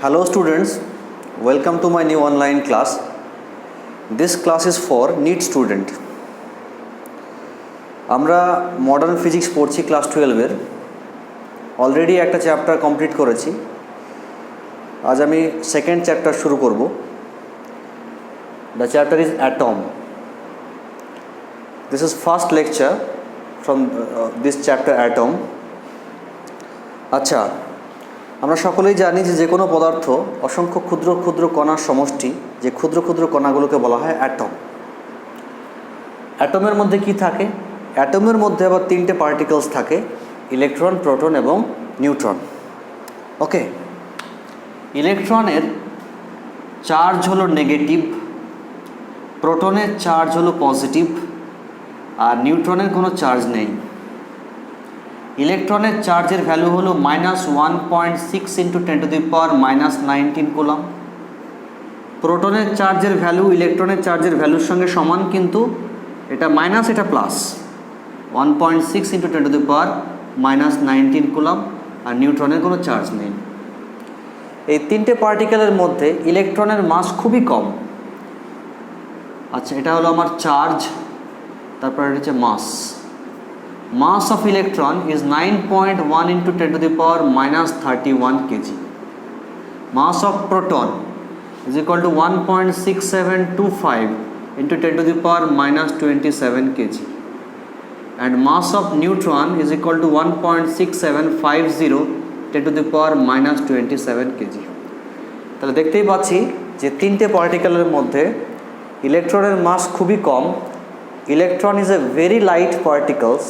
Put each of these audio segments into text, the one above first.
Hello students, welcome to my new online class. This class is for NEET student. আমরা modern physics পড়ছি class 12-এর। Already একটা chapter complete করেছি। আজ আমি second chapter শুরু করব। The chapter is atom. This is first lecture from this chapter atom. আচ্ছা, আমরা সকলেই জানি যে কোনো পদার্থ অসংখ্য ক্ষুদ্র ক্ষুদ্র কণার সমষ্টি, যে ক্ষুদ্র ক্ষুদ্র কণাগুলোকে বলা হয় অ্যাটম। অ্যাটমের মধ্যে কি থাকে? অ্যাটমের মধ্যে আবার তিনটে পার্টিকেলস থাকে, ইলেকট্রন, প্রোটন এবং নিউট্রন। ওকে, ইলেকট্রনের চার্জ হলো নেগেটিভ, প্রোটনের চার্জ হলো পজিটিভ, আর নিউট্রনের কোনো চার্জ নেই। ইলেকট্রনের চার্জের ভ্যালু হলো -1.6 × 10⁻⁻19 কুলম্ব। প্রোটনের চার্জের ভ্যালু ইলেকট্রনের চার্জের ভ্যালুর সঙ্গে সমান, কিন্তু এটা মাইনাস এটা প্লাস, 1.6 × 10⁻⁻19 কুলম্ব, আর নিউট্রনের কোনো চার্জ নেই। এই তিনটে পার্টিকেলের মধ্যে ইলেকট্রনের মাস খুবই কম। আচ্ছা, এটা হলো আমার চার্জ, তারপর এটা হচ্ছে মাস। Mass of electron is 9.1 × 10⁻⁻31 kg. Mass of proton is equal to 1.6725 × 10⁻⁻27 kg. And mass of neutron is equal to 1.6750 × 10⁻⁻27 kg. তাহলে দেখতেই পাচ্ছি যে তিনটে পার্টিকেলের মধ্যে ইলেকট্রনের মাস খুবই কম। Electron is a very light particles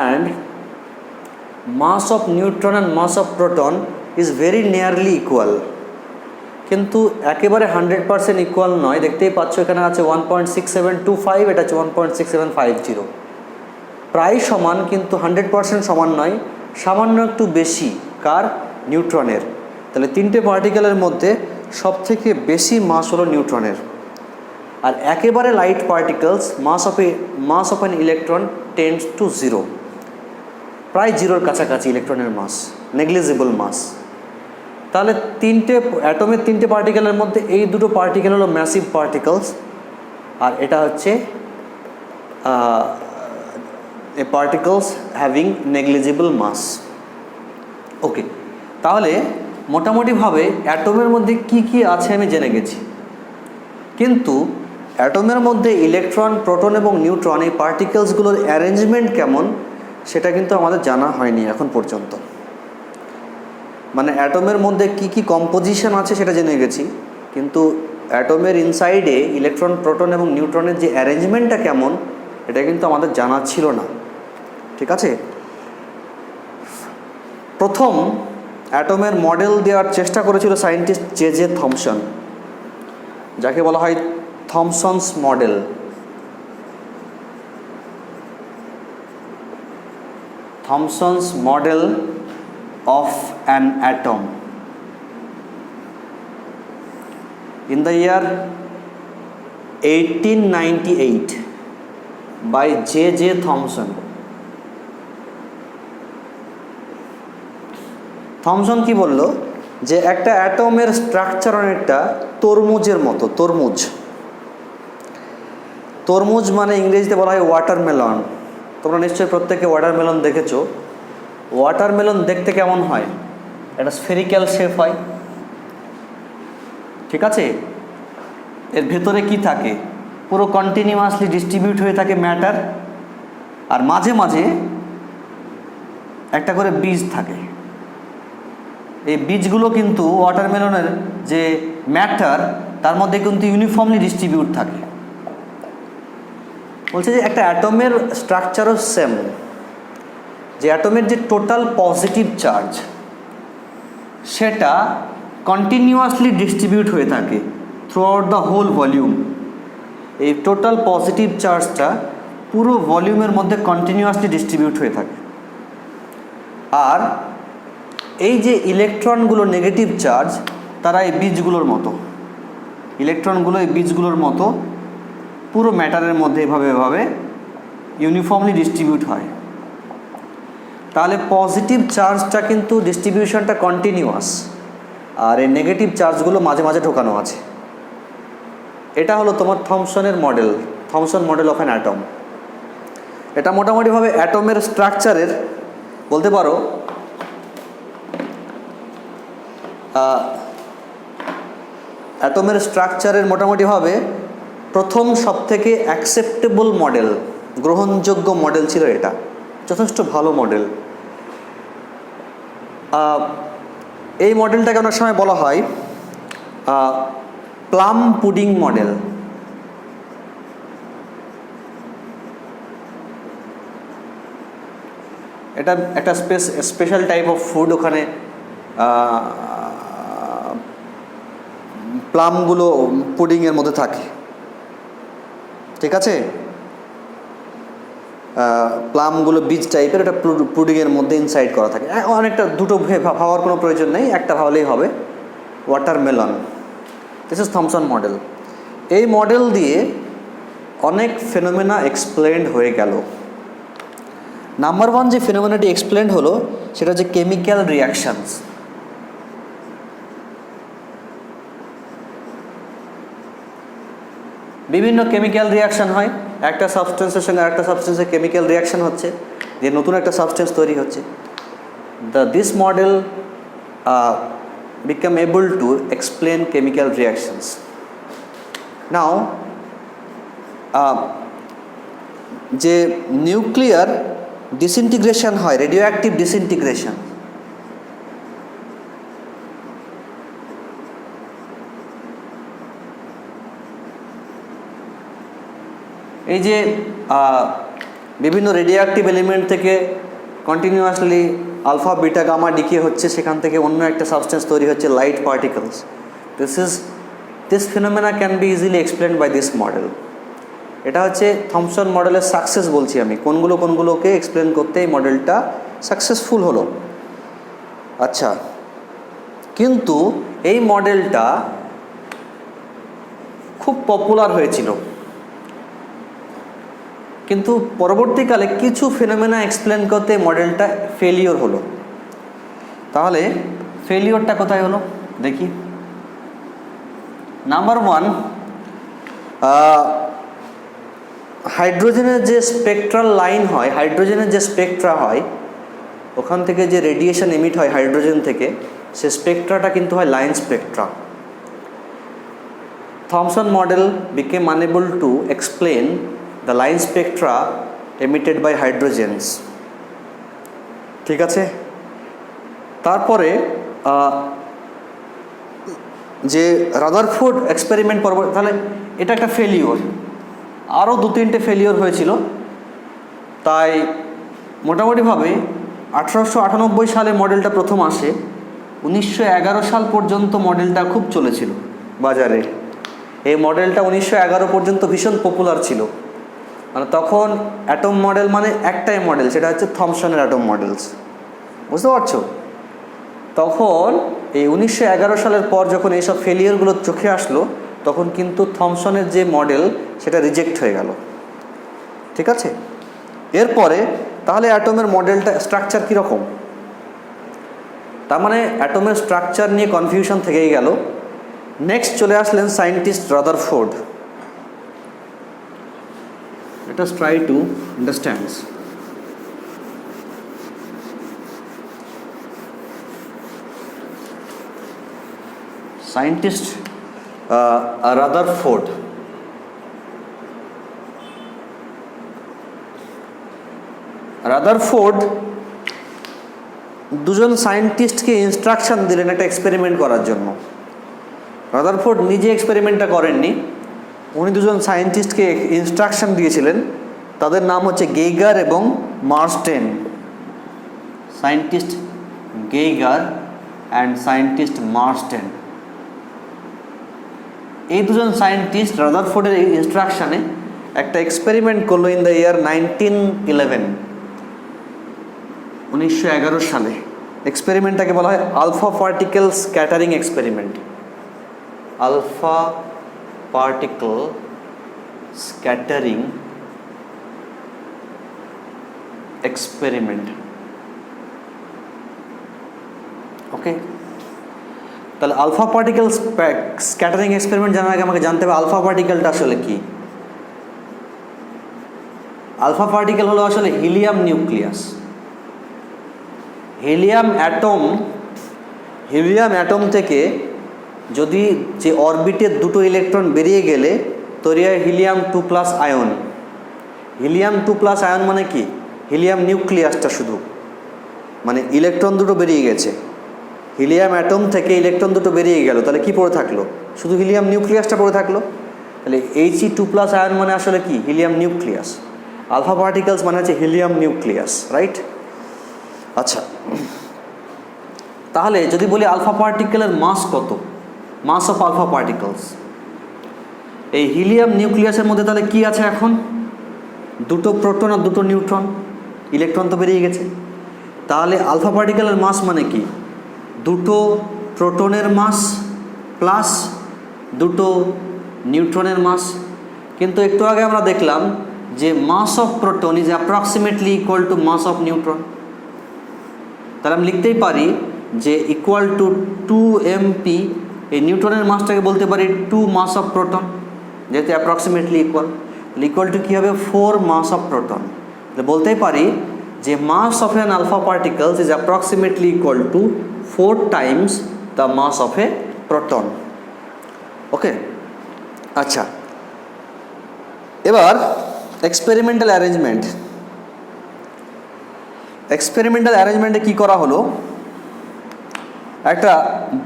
and mass of neutron and mass of proton is very nearly equal, কিন্তু একেবারে 100% ইকুয়াল নয়। দেখতেই পাচ্ছ এখানে আছে 1.6725, এটা হচ্ছে 1.6750। প্রায় সমান, কিন্তু 100% সমান নয়, সামান্য একটু বেশি। কার? নিউট্রনের। তাহলে তিনটে পার্টিকেলের মধ্যে সবথেকে বেশি মাস হলো নিউট্রনের। আর একেবারে light particles mass of an electron tends to 0, প্রায় জিরোর কাছাকাছি ইলেকট্রনের মাস, নেগলিজিবল মাস। তাহলে তিনটে অ্যাটমের তিনটে পার্টিকেলের মধ্যে এই দুটো পার্টিকেল হলো ম্যাসিভ পার্টিকেলস, আর এটা হচ্ছে এ পার্টিকেলস হ্যাভিং নেগলিজিবল মাস। ওকে, তাহলে মোটামুটিভাবে অ্যাটমের মধ্যে কি কি আছে আমি জেনে গেছি, কিন্তু অ্যাটমের মধ্যে ইলেকট্রন, প্রোটন এবং নিউট্রন এই পার্টিকেলসগুলোর অ্যারেঞ্জমেন্ট কেমন সেটা কিন্তু আমাদের জানা হয়নি এখন পর্যন্ত। মানে অ্যাটমের মধ্যে কি কি কম্পোজিশন আছে সেটা জেনে গেছি, কিন্তু অ্যাটমের ইনসাইডে ইলেকট্রন, প্রোটন এবং নিউট্রনের যে অ্যারেঞ্জমেন্টটা কেমন এটা কিন্তু আমাদের জানা ছিল না। ঠিক আছে, প্রথম অ্যাটমের মডেল দেওয়ার চেষ্টা করেছিল সায়েন্টিস্ট জে থমসন, যাকে বলা হয় Thomson's model. Thomson's model of an atom in the year 1898 by J. Thomson. Thomson কি বলল, যে একটা অ্যাটমের স্ট্রাকচার অনেকটা তরমুজের মতো। তরমুজ মানে ইংরেজিতে বলা হয় ওয়াটারমেলন। তোমরা নিশ্চয়ই প্রত্যেকে ওয়াটারমেলন দেখেছো। ওয়াটারমেলন দেখতে কেমন হয়? একটা স্ফেরিক্যাল শেপ হয়। ঠিক আছে, এর ভেতরে কি থাকে? পুরো কন্টিনিউয়াসলি ডিস্ট্রিবিউট হয়ে থাকে ম্যাটার, আর মাঝে মাঝে একটা করে বীজ থাকে। এই বীজগুলো কিন্তু ওয়াটারমেলনের যে ম্যাটার তার মধ্যে কিন্তু ইউনিফর্মলি ডিস্ট্রিবিউট থাকে। বলছে যে একটা অ্যাটমের স্ট্রাকচারও সেম, যে অ্যাটমের যে টোটাল পজিটিভ চার্জ সেটা কন্টিনিউয়াসলি ডিস্ট্রিবিউট হয়ে থাকে throughout the whole volume. এই টোটাল পজিটিভ চার্জটা পুরো ভলিউমের মধ্যে কন্টিনিউয়াসলি ডিস্ট্রিবিউট হয়ে থাকে। আর এই যে ইলেকট্রনগুলো নেগেটিভ চার্জ, তারা এই বীজগুলোর মতো, ইলেকট্রনগুলো এই বীজগুলোর মতো পুরো ম্যাটারের মধ্যে এভাবে ইউনিফর্মলি ডিস্ট্রিবিউট হয়। তাহলে পজিটিভ চার্জটা কিন্তু ডিস্ট্রিবিউশনটা কন্টিনিউয়াস, আর এই নেগেটিভ চার্জগুলো মাঝে মাঝে ঢোকানো আছে। এটা হলো তোমার থমসনের model, Thomson model of an atom. এটা মোটামুটিভাবে অ্যাটমের স্ট্রাকচারের বলতে পারো অ্যাটমের স্ট্রাকচারের মোটামুটিভাবে প্রথম সবথেকে অ্যাকসেপ্টেবল মডেল, গ্রহণযোগ্য মডেল ছিল এটা, যথেষ্ট ভালো মডেল। এই মডেলটাকে অনেক সময় বলা হয় প্লাম পুডিং মডেল। এটা একটা স্পেশাল টাইপ অফ ফুড, ওখানে প্লামগুলো পুডিংয়ের মধ্যে থাকে, ঠিক আছে। প্লামগুলো বীজ টাইপের, এটা পুডিংয়ের মধ্যে ইনসাইড করা থাকে। অনেকটা দুটো ভাবার কোনো প্রয়োজন নেই, একটা ভাবলেই হবে, watermelon. This is Thomson model. এই মডেল দিয়ে অনেক ফেনোমেনা এক্সপ্লেন্ড হয়ে গেল। নাম্বার ওয়ান যে ফেনোমেনাটি এক্সপ্লেন্ড হলো সেটা হচ্ছে কেমিক্যাল রিয়াকশানস। বিভিন্ন কেমিক্যাল রিয়াকশান হয়, একটা সাবস্টেন্সের সঙ্গে আরেকটা সাবস্টেন্সের কেমিক্যাল রিয়াকশান হচ্ছে, দিয়ে নতুন একটা সাবস্টেন্স তৈরি হচ্ছে। This model become able to explain chemical reactions. Now যে নিউক্লিয়ার ডিসইন্টিগ্রেশন হয়, রেডিও অ্যাক্টিভ ডিসইন্টিগ্রেশন, এই যে বিভিন্ন রেডিও অ্যাক্টিভ এলিমেন্ট থেকে continuously alpha beta gamma decay হচ্ছে, সেখান থেকে অন্য একটা সাবস্টেন্স তৈরি হচ্ছে, light particles. This phenomena can be easily explain by this model. এটা হচ্ছে থমসন মডেলের সাকসেস বলছি আমি, কোনগুলোকে এক্সপ্লেন করতে এই মডেলটা সাকসেসফুল হলো। আচ্ছা, কিন্তু এই মডেলটা খুব পপুলার হয়েছিল, কিন্তু পরবর্তীকালে কিছু ফেনোমেনা এক্সপ্লেন করতে মডেলটা ফেলিওর হলো। তাহলে ফেলিওরটা কোথায় হলো দেখি। নাম্বার ওয়ান, হাইড্রোজেনের যে স্পেকট্রাল লাইন হয়, হাইড্রোজেনের যে স্পেকট্রা হয়, ওখান থেকে যে রেডিয়েশন এমিট হয় হাইড্রোজেন থেকে, সে স্পেকট্রাটা কিন্তু হয় line Spectra. Thomson model became unable to explain the line spectra emitted by hydrogens, ঠিক আছে। তারপরে যে রাদারফোর্ড এক্সপেরিমেন্ট পরবর্তী, তাহলে এটা একটা ফেলিওর। আরও 2-3টে ফেলিওর হয়েছিল, তাই মোটামুটিভাবে 1898 সালে মডেলটা প্রথম আসে। 1911 সাল পর্যন্ত মডেলটা খুব চলেছিল বাজারে। এই মডেলটা 1911 পর্যন্ত ভীষণ পপুলার ছিল। মানে তখন অ্যাটম মডেল মানে একটাই মডেল, সেটা হচ্ছে থমসনের অ্যাটম মডেলস, বুঝতে পারছো। তখন এই 1911 সালের পর যখন এইসব ফেলিয়ারগুলো চোখে আসলো, তখন কিন্তু থমসনের যে মডেল সেটা রিজেক্ট হয়ে গেল, ঠিক আছে। এরপরে তাহলে অ্যাটমের মডেলটা স্ট্রাকচার কীরকম, তার মানে অ্যাটমের স্ট্রাকচার নিয়ে কনফিউশন থেকেই গেল। নেক্সট চলে আসলেন scientist Rutherford. Let us try to understand. Scientist Rutherford. Rutherford দুজন সায়েন্টিস্টকে ইনস্ট্রাকশন দিলেন একটা এক্সপেরিমেন্ট করার জন্য। রাদারফোর্ড নিজে এক্সপেরিমেন্টটা করেননি, উনি দুজন সায়েন্টিস্টকে ইনস্ট্রাকশন দিয়েছিলেন। তাদের নাম হচ্ছে গেইগার এবং মার্স্টেন। সায়েন্টিস্ট গেইগার অ্যান্ড সায়েন্টিস্ট মার্স্টেন, এই দুজন সায়েন্টিস্ট রাদারফোর্ডের ইনস্ট্রাকশানে একটা এক্সপেরিমেন্ট করলো ইন দ্য ইয়ার 1911, 1911 সালে। এক্সপেরিমেন্টটাকে বলা হয় alpha particle scattering experiment. Alpha particle scattering experiment, okay. তাহলে আলফা পার্টিকেল স্ক্যাটারিং এক্সপেরিমেন্ট জানার আগে আমাকে জানতে হবে আলফা পার্টিকেলটা আসলে কি। আলফা পার্টিকেল হলো আসলে হিলিয়াম নিউক্লিয়াস। হিলিয়াম অ্যাটম থেকে যদি যে অরবিটের দুটো ইলেকট্রন বেরিয়ে গেলে তৈরি হয় হিলিয়াম 2+ আয়ন। হিলিয়াম 2+ আয়ন মানে কি? হিলিয়াম নিউক্লিয়াসটা শুধু, মানে ইলেকট্রন দুটো বেরিয়ে গেছে, হিলিয়াম অ্যাটম থেকে ইলেকট্রন দুটো বেরিয়ে গেল, তাহলে কি পড়ে থাকলো? শুধু হিলিয়াম নিউক্লিয়াসটা পড়ে থাকলো। তাহলে He2+ আয়ন মানে আসলে কি? Helium nucleus. আলফা পার্টিকেলস মানে হচ্ছে হিলিয়াম নিউক্লিয়াস, রাইট? আচ্ছা, তাহলে যদি বলি আলফা পার্টিকেলের মাস কত, মাস অফ আলফা পার্টিকেলস, এই হিলিয়াম নিউক্লিয়াসের মধ্যে তাহলে কি আছে এখন? দুটো প্রোটন আর দুটো নিউট্রন, ইলেকট্রন তো বেরিয়ে গেছে। তাহলে আলফা পার্টিকেলের মাস মানে কি? দুটো প্রোটনের মাস প্লাস দুটো নিউট্রনের মাস। কিন্তু একটু আগে আমরা দেখলাম যে mass of proton is approximately equal to mass of neutron. তাহলে আমি লিখতেই পারি যে ইকুয়াল টু 2mp, এই নিউট্রনের মাসটাকে বলতে পারি 2 মাস অফ প্রোটন, যেহেতু অ্যাপ্রক্সিমেটলি ইকুয়াল। ইকুয়াল টু কী হবে? 4 মাস অফ প্রোটন। বলতেই পারি যে mass of an alpha particles is approximately equal to 4 times the mass of a proton. Okay, আচ্ছা, এবার এক্সপেরিমেন্টাল অ্যারেঞ্জমেন্টে কী করা হলো? একটা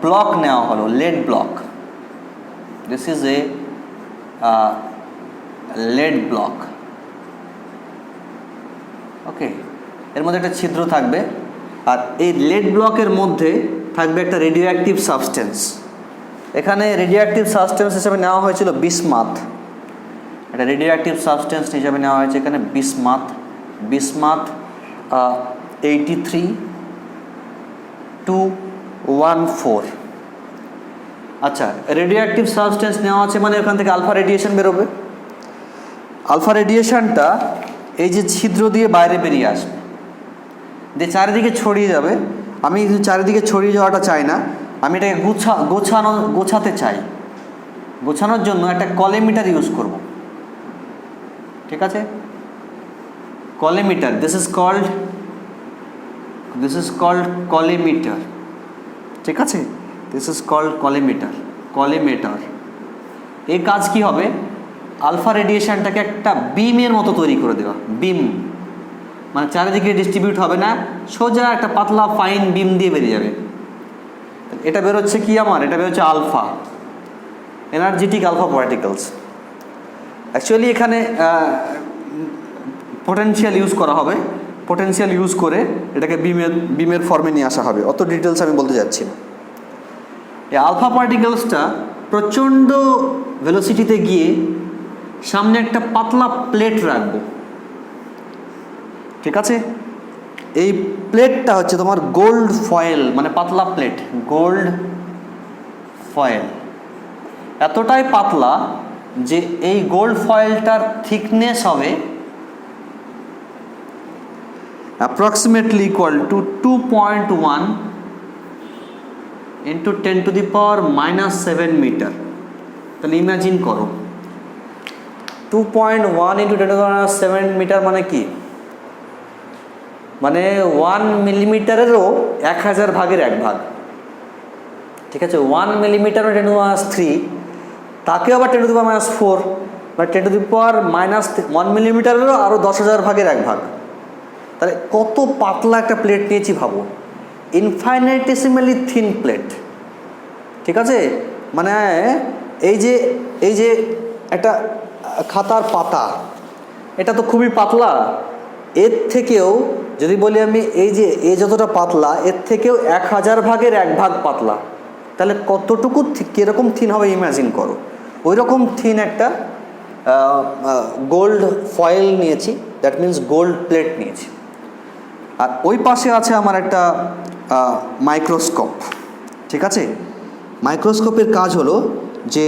ব্লক নেওয়া হলো, lead block. This is a lead block. ওকে, এর মধ্যে একটা ছিদ্র থাকবে, আর এই lead ব্লকের মধ্যে থাকবে একটা রেডিও অ্যাক্টিভ সাবস্টেন্স। এখানে রেডিও অ্যাক্টিভ সাবস্টেন্স হিসেবে নেওয়া হয়েছিল বিসমাথ। একটা রেডিও অ্যাক্টিভ সাবস্টেন্স হিসেবে নেওয়া হয়েছে এখানে বিসমাথ 83-214। আচ্ছা, রেডিও অ্যাক্টিভ সাবস্টেন্স নেওয়া আছে মানে ওখান থেকে আলফা রেডিয়েশন বেরোবে। আলফা রেডিয়েশনটা এই যে ছিদ্র দিয়ে বাইরে বেরিয়ে আসবে, দিয়ে চারিদিকে ছড়িয়ে যাবে। আমি চারিদিকে ছড়িয়ে যাওয়াটা চাই না, আমি এটাকে গোছাতে চাই। গোছানোর জন্য একটা কলিমিটার ইউজ করব, ঠিক আছে? Collimator, this is called collimator, ঠিক আছে? This is called collimator. এই কাজ কি হবে? আলফা রেডিয়েশনটাকে একটা বিমের মতো তৈরি করে দেওয়া। বিম মানে চারিদিকে ডিস্ট্রিবিউট হবে না, সোজা একটা পাতলা ফাইন বিম দিয়ে বেরিয়ে যাবে। এটা বেরোচ্ছে কি আমার? এটা বেরোচ্ছে alpha, energetic alpha particles. Actually এখানে পোটেনশিয়াল ইউজ করা হবে, পোটেনশিয়াল ইউজ করে এটাকে বিমের ফর্মে নিয়ে আসা হবে। অত ডিটেলস আমি বলতে যাচ্ছি না। এই আলফা পার্টিকেলসটা প্রচণ্ড ভেলোসিটিতে গিয়ে সামনে একটা পাতলা প্লেট রাখবো, ঠিক আছে? এই প্লেটটা হচ্ছে তোমার গোল্ড ফয়েল, মানে পাতলা প্লেট, গোল্ড ফয়েল। এতটাই পাতলা যে এই গোল্ড ফয়েলটার থিকনেস হবে অ্যাপ্রক্সিমেটলি ইকুয়াল টু 2.1 × 10⁻⁻7 মিটার। তাহলে ইমাজিন করো 2.1 × 10⁻7 মিটার মানে কি? মানে 1 মিলিমিটারেরও 1000 ভাগের 1 ভাগ, ঠিক আছে? 1 মিলিমিটার 10⁻³ তাকে আবার 10⁻⁴, মানে 10⁻⁻1 মিলিমিটারেরও আরও 10,000 ভাগের 1 ভাগ। তাহলে কত পাতলা একটা প্লেট নিয়েছি ভাবো, ইনফাইনাইটেসিমালি থিন প্লেট, ঠিক আছে? মানে এই যে একটা খাতার পাতা, এটা তো খুবই পাতলা। এর থেকেও যদি বলি আমি এই যতটা পাতলা, এর থেকেও 1000 ভাগের 1 ভাগ পাতলা। তাহলে কতটুকু কীরকম থিন হবে ইমাজিন করো। ওই রকম থিন একটা গোল্ড ফয়েল নিয়েছি, দ্যাট মিন্স গোল্ড প্লেট নিয়েছি। আর ওই পাশে আছে আমার একটা মাইক্রোস্কোপ, ঠিক আছে? মাইক্রোস্কোপের কাজ হলো যে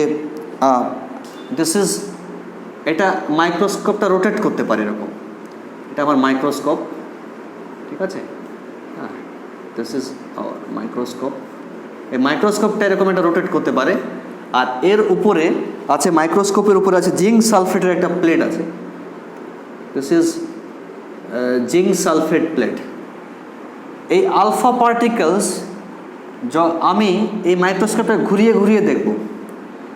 এটা মাইক্রোস্কোপটা রোটেট করতে পারে এরকম। এটা আমার মাইক্রোস্কোপ, ঠিক আছে? হ্যাঁ, দিস ইজ আওয়ার মাইক্রোস্কোপ। এই মাইক্রোস্কোপটা এরকম একটা রোটেট করতে পারে, আর এর উপরে আছে, মাইক্রোস্কোপের উপরে আছে জিঙ্ক সালফেটের একটা প্লেট আছে। This is zinc sulphate plate. এই আলফা পার্টিকেলস আমি এই মাইক্রোস্কোপটা ঘুরিয়ে ঘুরিয়ে দেখব,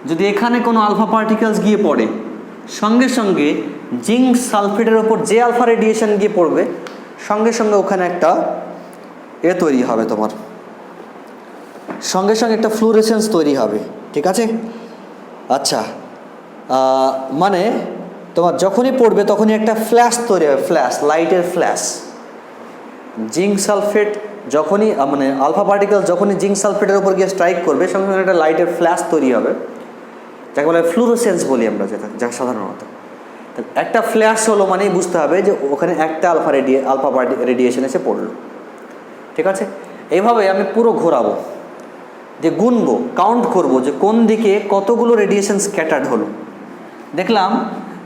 যদি এখানে কোনো আলফা পার্টিকেলস গিয়ে পড়ে, সঙ্গে সঙ্গে জিঙ্ক সালফেটের ওপর যে আলফা রেডিয়েশন গিয়ে পড়বে, সঙ্গে সঙ্গে ওখানে একটা তৈরি হবে, তোমার সঙ্গে সঙ্গে একটা ফ্লুরেসেন্স তৈরি হবে, ঠিক আছে? আচ্ছা, মানে তোমার যখনই পড়বে তখনই একটা ফ্ল্যাশ তৈরি হবে, ফ্ল্যাশ, লাইটের ফ্ল্যাশ। জিঙ্ক সালফেট যখনই মানে আলফা পার্টিকেল যখনই জিঙ্ক সালফেটের উপর গিয়ে স্ট্রাইক করবে, সঙ্গে সঙ্গে একটা লাইটের ফ্ল্যাশ তৈরি হবে, যাকে বলে ফ্লুরোসেন্স বলি আমরা, যা সাধারণত। একটা ফ্ল্যাশ হলো মানেই বুঝতে হবে যে ওখানে একটা আলফা রেডিয়েশন এসে পড়লো, ঠিক আছে? এইভাবে আমি পুরো ঘোরাবো, যে গুনবো, কাউন্ট করব যে কোন দিকে কতগুলো রেডিয়েশন স্ক্যাটার্ড হলো। দেখলাম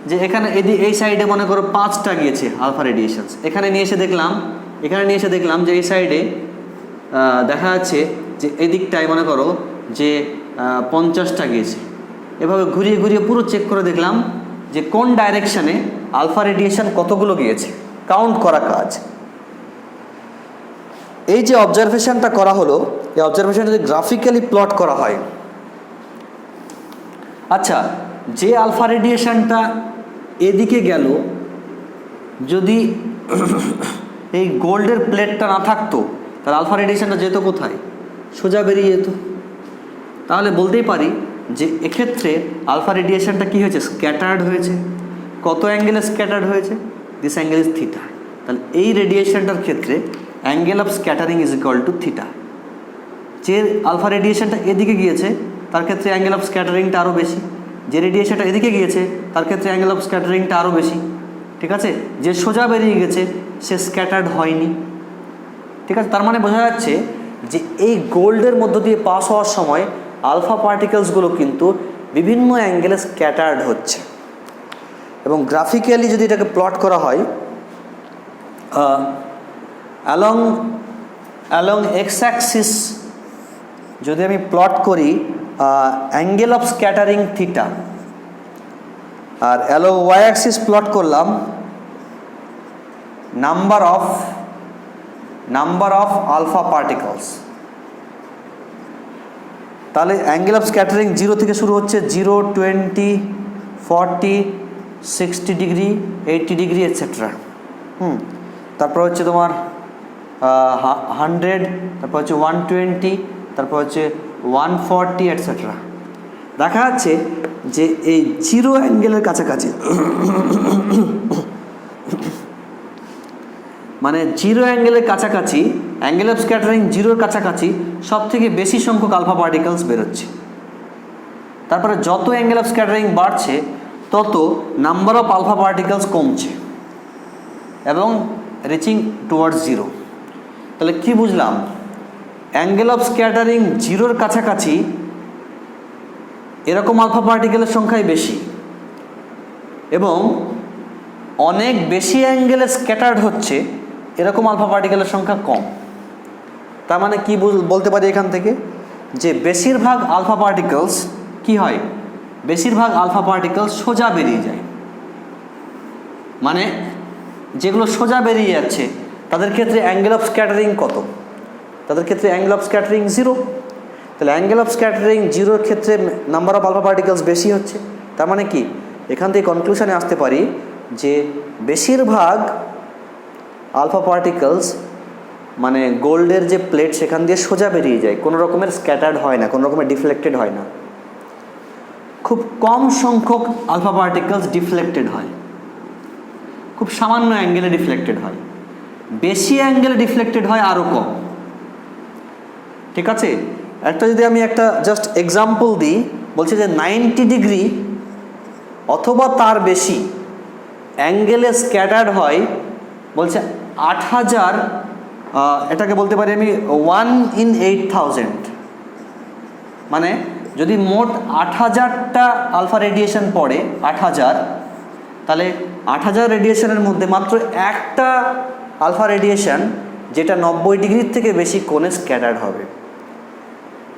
যে এখানে এই সাইডে মনে করো 5টা গিয়েছে আলফা রেডিয়েশনস, এখানে নিয়ে এসে দেখলাম যে এই সাইডে দেখা যাচ্ছে যে এই দিকটায় মনে করো যে 50টা গিয়েছে। এভাবে ঘুরিয়ে ঘুরিয়ে পুরো চেক করে দেখলাম যে কোন ডাইরেকশানে আলফা রেডিয়েশন কতগুলো গিয়েছে, কাউন্ট করা কাজ। এই যে অবজারভেশনটা করা হলো, এই অবজারভেশন যদি গ্রাফিক্যালি প্লট করা হয়, আচ্ছা, যে আলফা রেডিয়েশনটা এদিকে গেল, যদি এই গোল্ডের প্লেটটা না থাকতো, তাহলে আলফা রেডিয়েশনটা যেত কোথায়? সোজা বেরিয়ে যেত। তাহলে বলতেই পারি যে এক্ষেত্রে আলফা রেডিয়েশনটা কী হয়েছে? স্ক্যাটার্ড হয়েছে। কত অ্যাঙ্গেলে স্ক্যাটার্ড হয়েছে? This angle is theta. তাহলে এই রেডিয়েশনটার ক্ষেত্রে angle of scattering is equal two theta. যে আলফা রেডিয়েশনটা এদিকে গিয়েছে তার ক্ষেত্রে অ্যাঙ্গেল অফ স্ক্যাটারিংটা আরও বেশি, যে রেডিয়েশনটা এদিকে গিয়েছে তার ক্ষেত্রে অ্যাঙ্গেল অফ স্ক্যাটারিংটা আরও বেশি, ঠিক আছে? যে সোজা বেরিয়ে গেছে সে স্ক্যাটার্ড হয়নি, ঠিক আছে? তার মানে বোঝা যাচ্ছে যে এই গোল্ডের মধ্য দিয়ে পাস হওয়ার সময় আলফা পার্টিকেলসগুলো কিন্তু বিভিন্ন অ্যাঙ্গেলে স্ক্যাটার্ড হচ্ছে। এবং গ্রাফিক্যালি যদি এটাকে প্লট করা হয়, অ্যালং এক্স অ্যাক্সিস যদি আমি প্লট করি অ্যাঙ্গেল অফ স্ক্যাটারিং থিটা, আর অ্যালং ওয়াই অ্যাক্সিস প্লট করলাম নাম্বার অফ আলফা পার্টিকলস, তাহলে অ্যাঙ্গেল অফ স্ক্যাটারিং 0 থেকে শুরু হচ্ছে, 0, 20, 40, 60 ডিগ্রি, 80 ডিগ্রি এটসেট্রা। তারপর হচ্ছে তোমার 100, তারপর হচ্ছে 120, তারপর হচ্ছে 140 এটসেট্রা। দেখা যাচ্ছে যে এই 0 অ্যাঙ্গেলের কাছাকাছি, মানে 0 অ্যাঙ্গেলের কাছাকাছি, অ্যাঙ্গেল অফ স্ক্যাটারিং 0-র কাছাকাছি সব থেকে বেশি সংখ্যক আলফা পার্টিকেলস বেরোচ্ছে। তারপরে যত অ্যাঙ্গেল অফ স্ক্যাটারিং বাড়ছে তত নাম্বার অফ আলফা পার্টিকেলস কমছে এবং রিচিং টুয়ার্ডস 0। তাহলে কি বুঝলাম? অ্যাঙ্গেল অফ স্ক্যাটারিং 0-র কাছাকাছি এরকম আলফা পার্টিকেলের সংখ্যাই বেশি, এবং অনেক বেশি অ্যাঙ্গেলে স্ক্যাটার্ড হচ্ছে এরকম আলফা পার্টিকেলের সংখ্যা কম। তার মানে কি বলতে পারি এখান থেকে? যে বেশিরভাগ আলফা পার্টিকেলস কি হয়? বেশিরভাগ আলফা পার্টিকেলস সোজা বেরিয়ে যায়। মানে যেগুলো সোজা বেরিয়ে যাচ্ছে তাদের ক্ষেত্রে অ্যাঙ্গেল অফ স্ক্যাটারিং কত? তাদের ক্ষেত্রে অ্যাঙ্গেল অফ স্ক্যাটারিং 0। তাহলে অ্যাঙ্গেল অফ স্ক্যাটারিং 0-র ক্ষেত্রে নাম্বার অফ আলফা পার্টিকেলস বেশি হচ্ছে। তার মানে কি এখান থেকে কনক্লুশনে আসতে পারি যে বেশিরভাগ আলফা পার্টিকেলস মানে গোল্ডের যে প্লেট সেখান দিয়ে সোজা বেরিয়ে যায়, কোনো রকমের স্ক্যাটার্ড হয় না, কোনো রকমের ডিফ্লেক্টেড হয় না। খুব কম সংখ্যক আলফা পার্টিকেলস ডিফ্লেক্টেড হয়, খুব সামান্য অ্যাঙ্গেলে ডিফ্লেক্টেড হয়। বেশি অ্যাঙ্গেলে ডিফ্লেক্টেড হয় আরও কম, ঠিক আছে? যদি আমি একটা জাস্ট এক্সাম্পল দিই, বলছে যে 90 ডিগ্রি অথবা তার বেশি অ্যাঙ্গেলে স্ক্যাটার্ড হয়, বলছে 8000, এটাকে বলতে পারি আমি 1 in 8000। মানে যদি মোট 8000টা আলফা রেডিয়েশন পড়ে 8000, তাহলে 8000 রেডিয়েশনের মধ্যে মাত্র একটা আলফা রেডিয়েশন যেটা 90 ডিগ্রির থেকে বেশি কোণে স্ক্যাটার্ড হবে।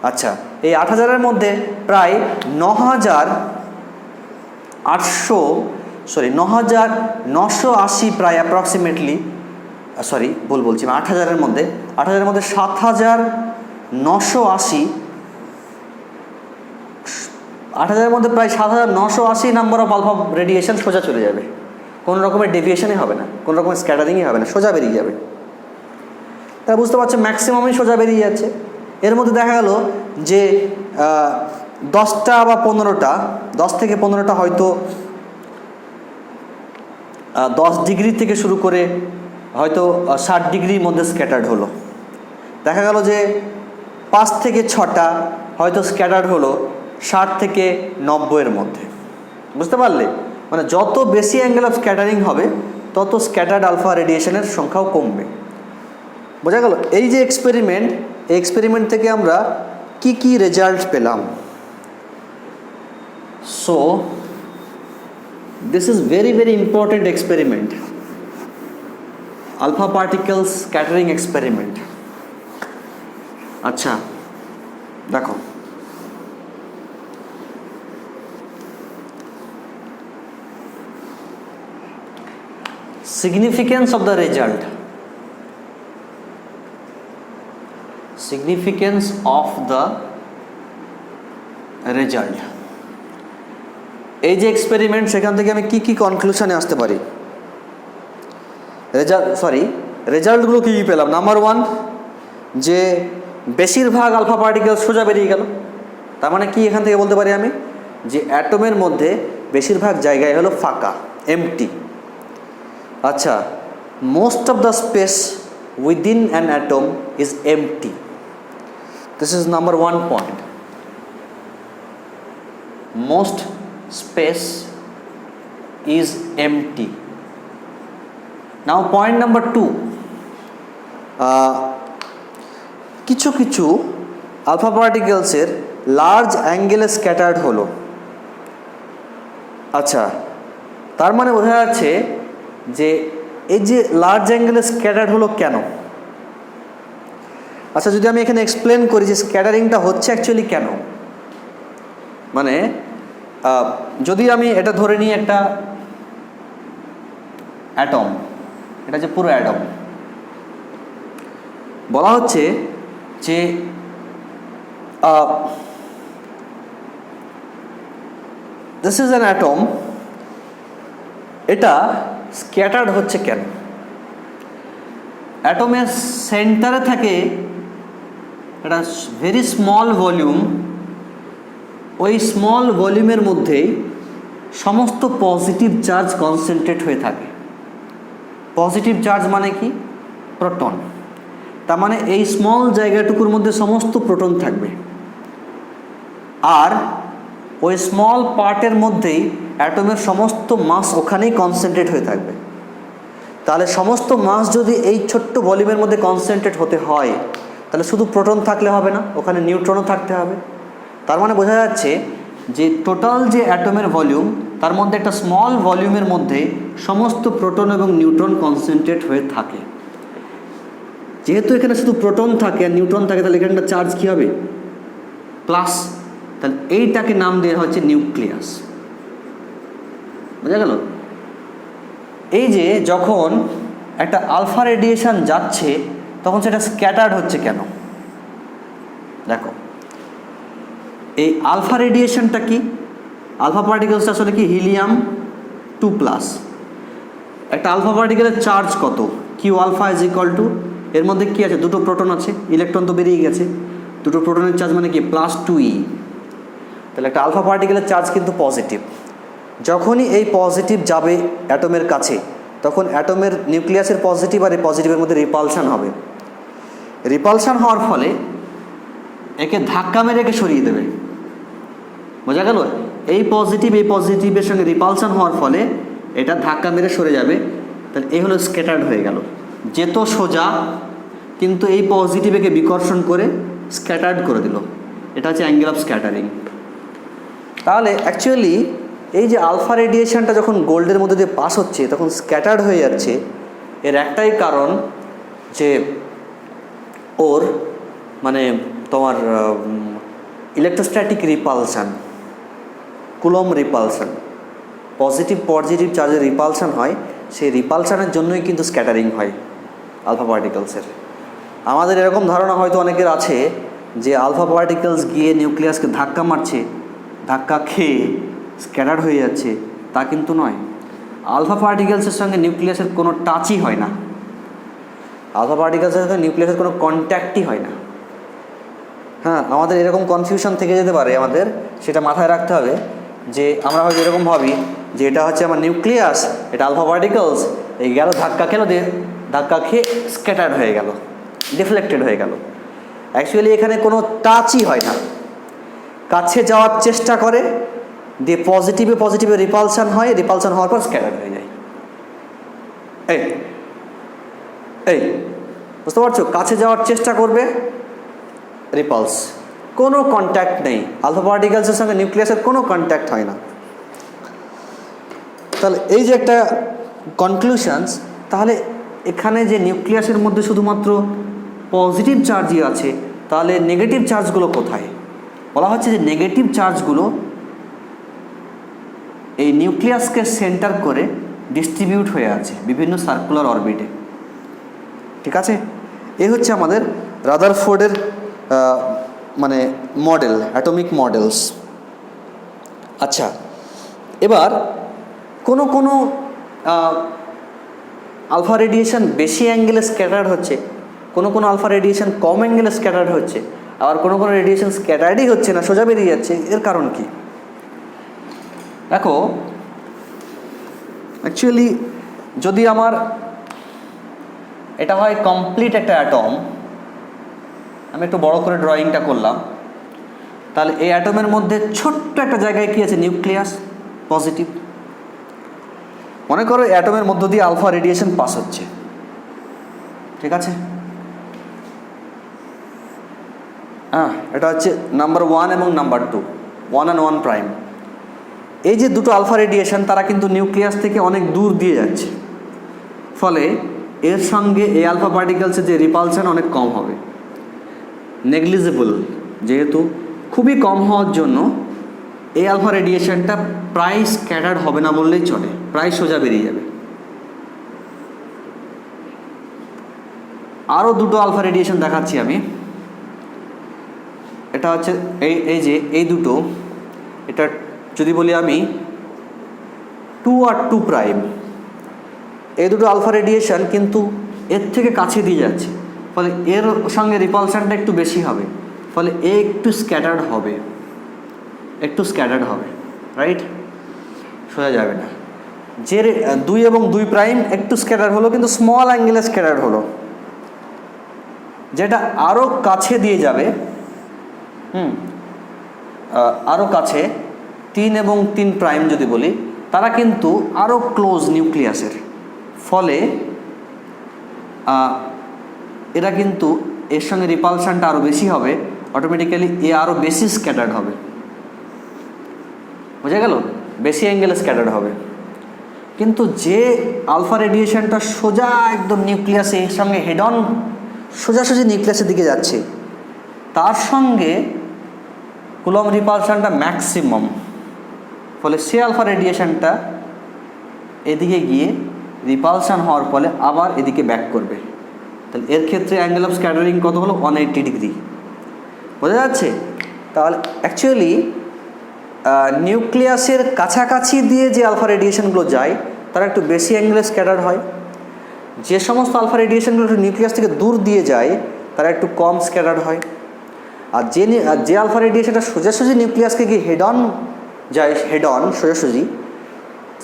আচ্ছা, এই 8,000-এর মধ্যে প্রায় 9,980 প্রায় অ্যাপ্রক্সিমেটলি, সরি ভুল বলছি, 8,000-এর মধ্যে 7,980, 8,000-এর মধ্যে প্রায় 7,980 নাম্বার অফ আলফা রেডিয়েশন সোজা চলে যাবে, কোনো রকমের ডেভিয়েশনই হবে না, কোনো রকমের স্ক্যাটারিংই হবে না, সোজা বেরিয়ে যাবে। তা বুঝতে পারছো ম্যাক্সিমামই সোজা বেরিয়ে যাচ্ছে। এর মধ্যে দেখা গেল যে 10টা বা 15টা, 10 থেকে 15টা হয়তো 10 ডিগ্রি থেকে শুরু করে হয়তো 60 ডিগ্রির মধ্যে স্ক্যাটার্ড হলো। দেখা গেল যে 5 থেকে 6টা হয়তো স্ক্যাটার্ড হলো 60 থেকে 90-এর মধ্যে। বুঝতে পারলে? মানে যত বেশি অ্যাঙ্গেল অফ স্ক্যাটারিং হবে তত স্ক্যাটার্ড আলফা রেডিয়েশনের সংখ্যাও কমবে। বোঝা গেল? এই যে এক্সপেরিমেন্ট, এই এক্সপেরিমেন্ট থেকে আমরা কি কি রেজাল্ট পেলাম। So this is very very important experiment, alpha particles scattering experiment. আচ্ছা দেখো, significance of the result, significance of the result, এই যে এক্সপেরিমেন্ট, সেখান থেকে আমি কি কি কনক্লুশনে আসতে পারি, রেজাল্টগুলো কী কী পেলাম। নাম্বার 1, যে বেশিরভাগ আলফা পার্টিকেল সোজা বেরিয়ে গেল। তার মানে কি এখান থেকে বলতে পারি আমি, যে অ্যাটমের মধ্যে বেশিরভাগ জায়গায় হলো ফাঁকা, এমটি। আচ্ছা, most of the space within an atom is empty. This is number 1 point, most space is empty. Now point number 2, কিছু কিছু আলফা পার্টিকেলসের লার্জ অ্যাঙ্গেলে স্ক্যাটার্ড হলো। আচ্ছা, তার মানে বোঝা যাচ্ছে যে এই যে লার্জ অ্যাঙ্গেলে স্ক্যাটার্ড হলো কেন। আচ্ছা, যদি আমি এখানে এক্সপ্লেন করি যে স্ক্যাটারিংটা হচ্ছে অ্যাকচুয়ালি কেন, মানে যদি আমি এটা ধরে নিই একটা অ্যাটম, এটা যে পুরো অ্যাটম, বলা হচ্ছে যে দিস ইজ অ্যান অ্যাটম, এটা স্ক্যাটার্ড হচ্ছে কেন। অ্যাটমের সেন্টারে থাকে একটা ভেরি স্মল ভলিউম, ওই স্মল ভলিউমের মধ্যেই সমস্ত পজিটিভ চার্জ কনসেন্ট্রেট হয়ে থাকে। পজিটিভ চার্জ মানে কি? প্রোটন। তার মানে এই স্মল জায়গাটুকুর মধ্যে সমস্ত প্রোটন থাকবে, আর ওই স্মল পার্টের মধ্যেই অ্যাটমের সমস্ত মাস ওখানেই কনসেন্ট্রেট হয়ে থাকবে। তাহলে সমস্ত মাস যদি এই ছোট্ট ভলিউমের মধ্যে কনসেন্ট্রেট হতে হয়, তাহলে শুধু প্রোটন থাকলে হবে না, ওখানে নিউট্রনও থাকতে হবে। তার মানে বোঝা যাচ্ছে যে টোটাল যে অ্যাটমের ভলিউম, তার মধ্যে একটা স্মল ভলিউমের মধ্যে সমস্ত প্রোটন এবং নিউট্রন কনসেন্ট্রেট হয়ে থাকে। যেহেতু এখানে শুধু প্রোটন থাকে আর নিউট্রন থাকে, তাহলে এখানটা চার্জ কী হবে? প্লাস। তাহলে এইটাকে নাম দেওয়া হচ্ছে নিউক্লিয়াস। বোঝা গেল? এই যে যখন একটা আলফা রেডিয়েশন যাচ্ছে, তখন সেটা স্ক্যাটার্ড হচ্ছে কেন? দেখো, এই আলফা রেডিয়েশনটা কি? আলফা পার্টিকেলসটা আসলে কি? হিলিয়াম 2+। একটা আলফা পার্টিকেলের চার্জ কত? Q alpha is equal to, এর মধ্যে কি আছে? দুটো প্রোটন আছে, ইলেকট্রন তো বেরিয়ে গেছে, দুটো প্রোটনের চার্জ মানে কি? +2e। তাহলে একটা আলফা পার্টিকেলের চার্জ কিন্তু পজিটিভ। যখনই এই পজিটিভ যাবে অ্যাটমের কাছে, তখন অ্যাটমের নিউক্লিয়াসের পজিটিভ আর এই পজিটিভের মধ্যে রিপালশন হবে। রিপালশন হওয়ার ফলে একে ধাক্কা মেরে একে সরিয়ে দেবে। বোঝা গেল? এই পজিটিভের সঙ্গে রিপালশন হওয়ার ফলে এটা ধাক্কা মেরে সরে যাবে। তাহলে এই হলো স্ক্যাটার্ড হয়ে গেল। যেত সোজা, কিন্তু এই পজিটিভ একে বিকর্ষণ করে স্ক্যাটার্ড করে দিল। এটা হচ্ছে অ্যাঙ্গেল অফ স্ক্যাটারিং। তাহলে অ্যাকচুয়ালি এই যে আলফা রেডিয়েশনটা যখন গোল্ডের মধ্যে দিয়ে পাস হচ্ছে, তখন স্ক্যাটার্ড হয়ে যাচ্ছে। এর একটাই কারণ যে ওর মানে তোমার electrostatic repulsion, coulomb repulsion, positive চার্জের রিপালশন হয়, সেই রিপালশনের জন্যই কিন্তু স্ক্যাটারিং হয় আলফা পার্টিকেলসের। আমাদের এরকম ধারণা হয়তো অনেকের আছে যে আলফা পার্টিকেলস গিয়ে নিউক্লিয়াসকে ধাক্কা মারছে, ধাক্কা খেয়ে স্ক্যাটার হয়ে যাচ্ছে, তা কিন্তু নয়। আলফা পার্টিকেলসের সঙ্গে নিউক্লিয়াসের কোনো টাচই হয় না, আলফা পার্টিকেলসের সঙ্গে নিউক্লিয়াসের কোনো কন্ট্যাক্টই হয় না। হ্যাঁ, আমাদের এরকম কনফিউশন থেকে যেতে পারে, আমাদের সেটা মাথায় রাখতে হবে যে আমরা হয়তো এরকম ভাবি যে এটা হচ্ছে আমার নিউক্লিয়াস, এটা আলফা পার্টিকেলস, এই গেল ধাক্কা খেলো, দিয়ে ধাক্কা খেয়ে স্ক্যাটার্ড হয়ে গেল, ডিফ্লেক্টেড হয়ে গেল। অ্যাকচুয়ালি এখানে কোনো টাচই হয় না, কাছে যাওয়ার চেষ্টা করে, দিয়ে পজিটিভে রিপালশন হয়, রিপালশন হওয়ার পর স্ক্যাটার্ড হয়ে যায়। এই বুঝতে পারছো? কাছে যাওয়ার চেষ্টা করবে, রিপালস, কোনো কন্ট্যাক্ট নেই, আলফা পার্টিকেলসের সঙ্গে নিউক্লিয়াসের কোনো কন্ট্যাক্ট হয় না। তাহলে এই যে একটা কনক্লুশনস, তাহলে এখানে যে নিউক্লিয়াসের মধ্যে শুধুমাত্র পজিটিভ চার্জই আছে, তাহলে নেগেটিভ চার্জগুলো কোথায়? বলা হচ্ছে যে নেগেটিভ চার্জগুলো এই নিউক্লিয়াসকে সেন্টার করে ডিস্ট্রিবিউট হয়ে আছে বিভিন্ন সার্কুলার অরবিটে। ঠিক আছে, এই হচ্ছে আমাদের রাদারফোর্ডের মানে মডেল, অ্যাটমিক মডেলস। আচ্ছা, এবার কোনো আলফা রেডিয়েশন বেশি অ্যাঙ্গেলে স্ক্যাটার্ড হচ্ছে, কোনো আলফা রেডিয়েশন কম অ্যাঙ্গেলে স্ক্যাটার্ড হচ্ছে, আবার কোনো রেডিয়েশন স্ক্যাটার্ডই হচ্ছে না, সোজা বেরিয়ে যাচ্ছে। এর কারণ কি? দেখো, অ্যাকচুয়ালি যদি আমার এটা হয় কমপ্লিট একটা অ্যাটম, আমি একটু বড় করে ড্রয়িংটা করলাম, তাহলে এই অ্যাটমের মধ্যে ছোট্ট একটা জায়গায় কি আছে? Nucleus, positive. মনে করো অ্যাটমের মধ্য দিয়ে আলফা রেডিয়েশন পাস হচ্ছে, ঠিক আছে? এটা হচ্ছে নাম্বার 1 এবং নাম্বার 2, 1 and 1 প্রাইম। এই যে দুটো আলফা রেডিয়েশন, তারা কিন্তু নিউক্লিয়াস থেকে অনেক দূর দিয়ে যাচ্ছে, ফলে এর সঙ্গে এই আলফা পার্টিকেলসের যে রিপালশন অনেক কম হবে, নেগলিজেবল। যেহেতু খুবই কম হওয়ার জন্য এই আলফা রেডিয়েশনটা প্রায় স্ক্যাটার্ড হবে না বললেই চলে, প্রায় সোজা বেরিয়ে যাবে। আরও দুটো আলফা রেডিয়েশন দেখাচ্ছি আমি। এটা হচ্ছে এই যে এই দুটো, এটা যদি বলি আমি 2 আর 2 প্রাইম, এই দুটো আলফা রেডিয়েশন কিন্তু এর থেকে কাছে দিয়ে যাচ্ছে, ফলে এর সঙ্গে রিপালশনটা একটু বেশি হবে, ফলে এ একটু স্ক্যাটার্ড হবে, রাইট? সোজা যাবে না। যে 2 এবং 2 প্রাইম একটু স্ক্যাটার হলো, কিন্তু স্মল অ্যাঙ্গেলে স্ক্যাটার হলো। যেটা আরও কাছে দিয়ে যাবে, আরও কাছে 3 এবং 3 প্রাইম যদি বলি, তারা কিন্তু আরও ক্লোজ নিউক্লিয়াসের, ফলে এরা কিন্তু এর সঙ্গে রিপালশনটা আরও বেশি হবে, অটোমেটিক্যালি এ আরও বেশি স্ক্যাটার্ড হবে। বোঝা গেল? বেশি অ্যাঙ্গেলে স্ক্যাটার্ড হবে। কিন্তু যে আলফা রেডিয়েশনটা সোজা একদম নিউক্লিয়াসে এর সঙ্গে হেড অন সোজাসুজি নিউক্লিয়াসের দিকে যাচ্ছে, তার সঙ্গে কুলম্ব রিপালশনটা ম্যাক্সিমাম, ফলে সে আলফা রেডিয়েশনটা এদিকে গিয়ে রিপালশন হওয়ার ফলে আবার এদিকে ব্যাক করবে। তাহলে এর ক্ষেত্রে অ্যাঙ্গেল অফ স্ক্যাটারিং কত হলো? 180 ডিগ্রি। বোঝা যাচ্ছে? তাহলে অ্যাকচুয়ালি নিউক্লিয়াসের কাছাকাছি দিয়ে যে আলফা রেডিয়েশনগুলো যায়, তারা একটু বেশি অ্যাঙ্গেলে স্ক্যাটার হয়। যে সমস্ত আলফা রেডিয়েশনগুলো একটু নিউক্লিয়াস থেকে দূর দিয়ে যায়, তারা একটু কম স্ক্যাটার হয়। আর যে আলফা রেডিয়েশনটা সোজাসুজি নিউক্লিয়াসকে গিয়ে হেড অন যায়, হেড অন সোজাসুজি,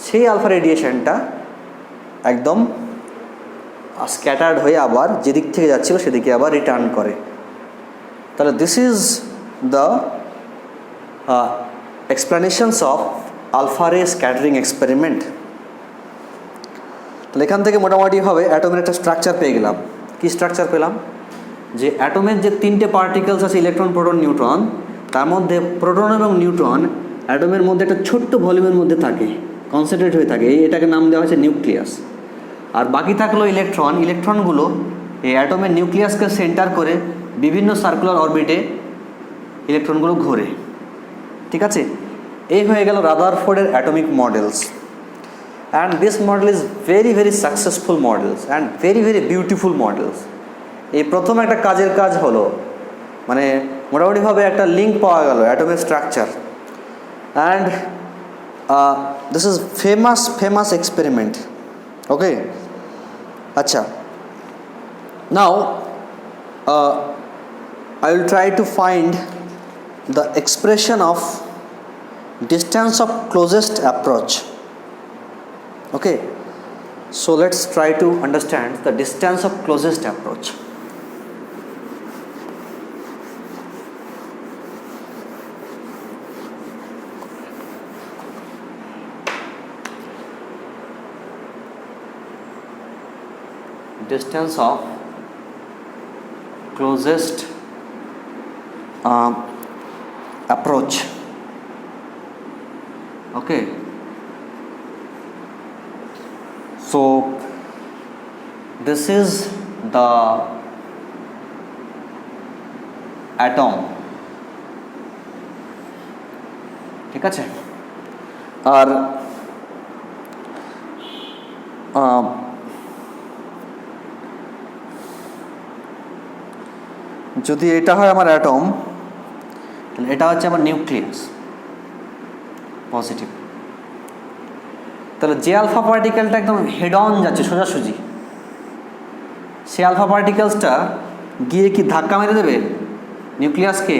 সেই আলফা রেডিয়েশনটা একদম স্ক্যাটার্ড হয়ে আবার যেদিক থেকে যাচ্ছিল সেদিকে আবার রিটার্ন করে। তাহলে this is the explanations of alpha ray scattering experiment. তাহলে এখান থেকে মোটামুটি হবে অ্যাটমের একটা স্ট্রাকচার পেয়ে গেলাম। কি স্ট্রাকচার পেলাম? যে অ্যাটমের যে 3টে পার্টিকেলস আছে, ইলেকট্রন, প্রোটন, নিউট্রন, তার মধ্যে প্রোটন এবং নিউট্রন অ্যাটমের মধ্যে একটা ছোট্ট ভলিউমের মধ্যে থাকে, কনসেন্ট্রেট হয়ে থাকে, এটাকে নাম দেওয়া হয়েছে নিউক্লিয়াস। আর বাকি থাকলো ইলেকট্রন। ইলেকট্রনগুলো এই অ্যাটমের নিউক্লিয়াসকে সেন্টার করে বিভিন্ন সার্কুলার অরবিটে ইলেকট্রনগুলো ঘোরে। ঠিক আছে, এই হয়ে গেল রাদারফোর্ডের atomic models. And this model is very very successful models and very very beautiful models. এই প্রথম একটা কাজের কাজ হলো, মানে মোটামুটিভাবে একটা লিঙ্ক পাওয়া গেল অ্যাটমের structure. And this is famous experiment. Okay, আচ্ছা, now I will try to find the expression of distance of closest approach. Okay, so let's try to understand the distance of closest approach. Distance of closest approach. Okay, so this is the atom. ঠিক আছে, আর যদি এটা হয় আমার atom, তাহলে এটা হচ্ছে আমার নিউক্লিয়াস, পজিটিভ। তাহলে যে আলফা পার্টিকেলটা একদম হেড অন যাচ্ছে সোজাসুজি, সে আলফা পার্টিকেলসটা গিয়ে কি ধাক্কা মেরে দেবে নিউক্লিয়াসকে?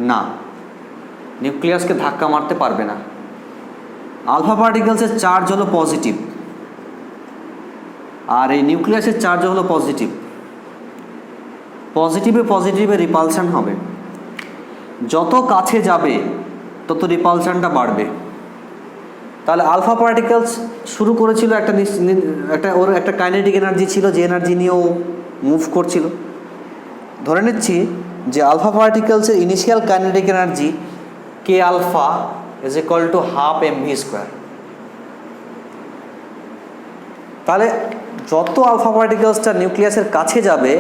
না, নিউক্লিয়াসকে ধাক্কা মারতে পারবে না। আলফা পার্টিকেলসের চার্জ হলো পজিটিভ, আর এই নিউক্লিয়াসের চার্জ হলো পজিটিভ। পজিটিভে পজিটিভে রিপালশন হবে, যত কাছে যাবে তত রিপালশনটা বাড়বে। তাহলে আলফা পার্টিকেলস শুরু করেছিল ওর একটা কাইনেটিক এনার্জি ছিল, যে এনার্জি নিয়ে ও মুভ করছিল। ধরে নিচ্ছি যে আলফা পার্টিকেলসের initial kinetic energy K alpha is equal to half mv²। তাহলে যত আলফা পার্টিকেলসটা নিউক্লিয়াসের কাছে যাবে,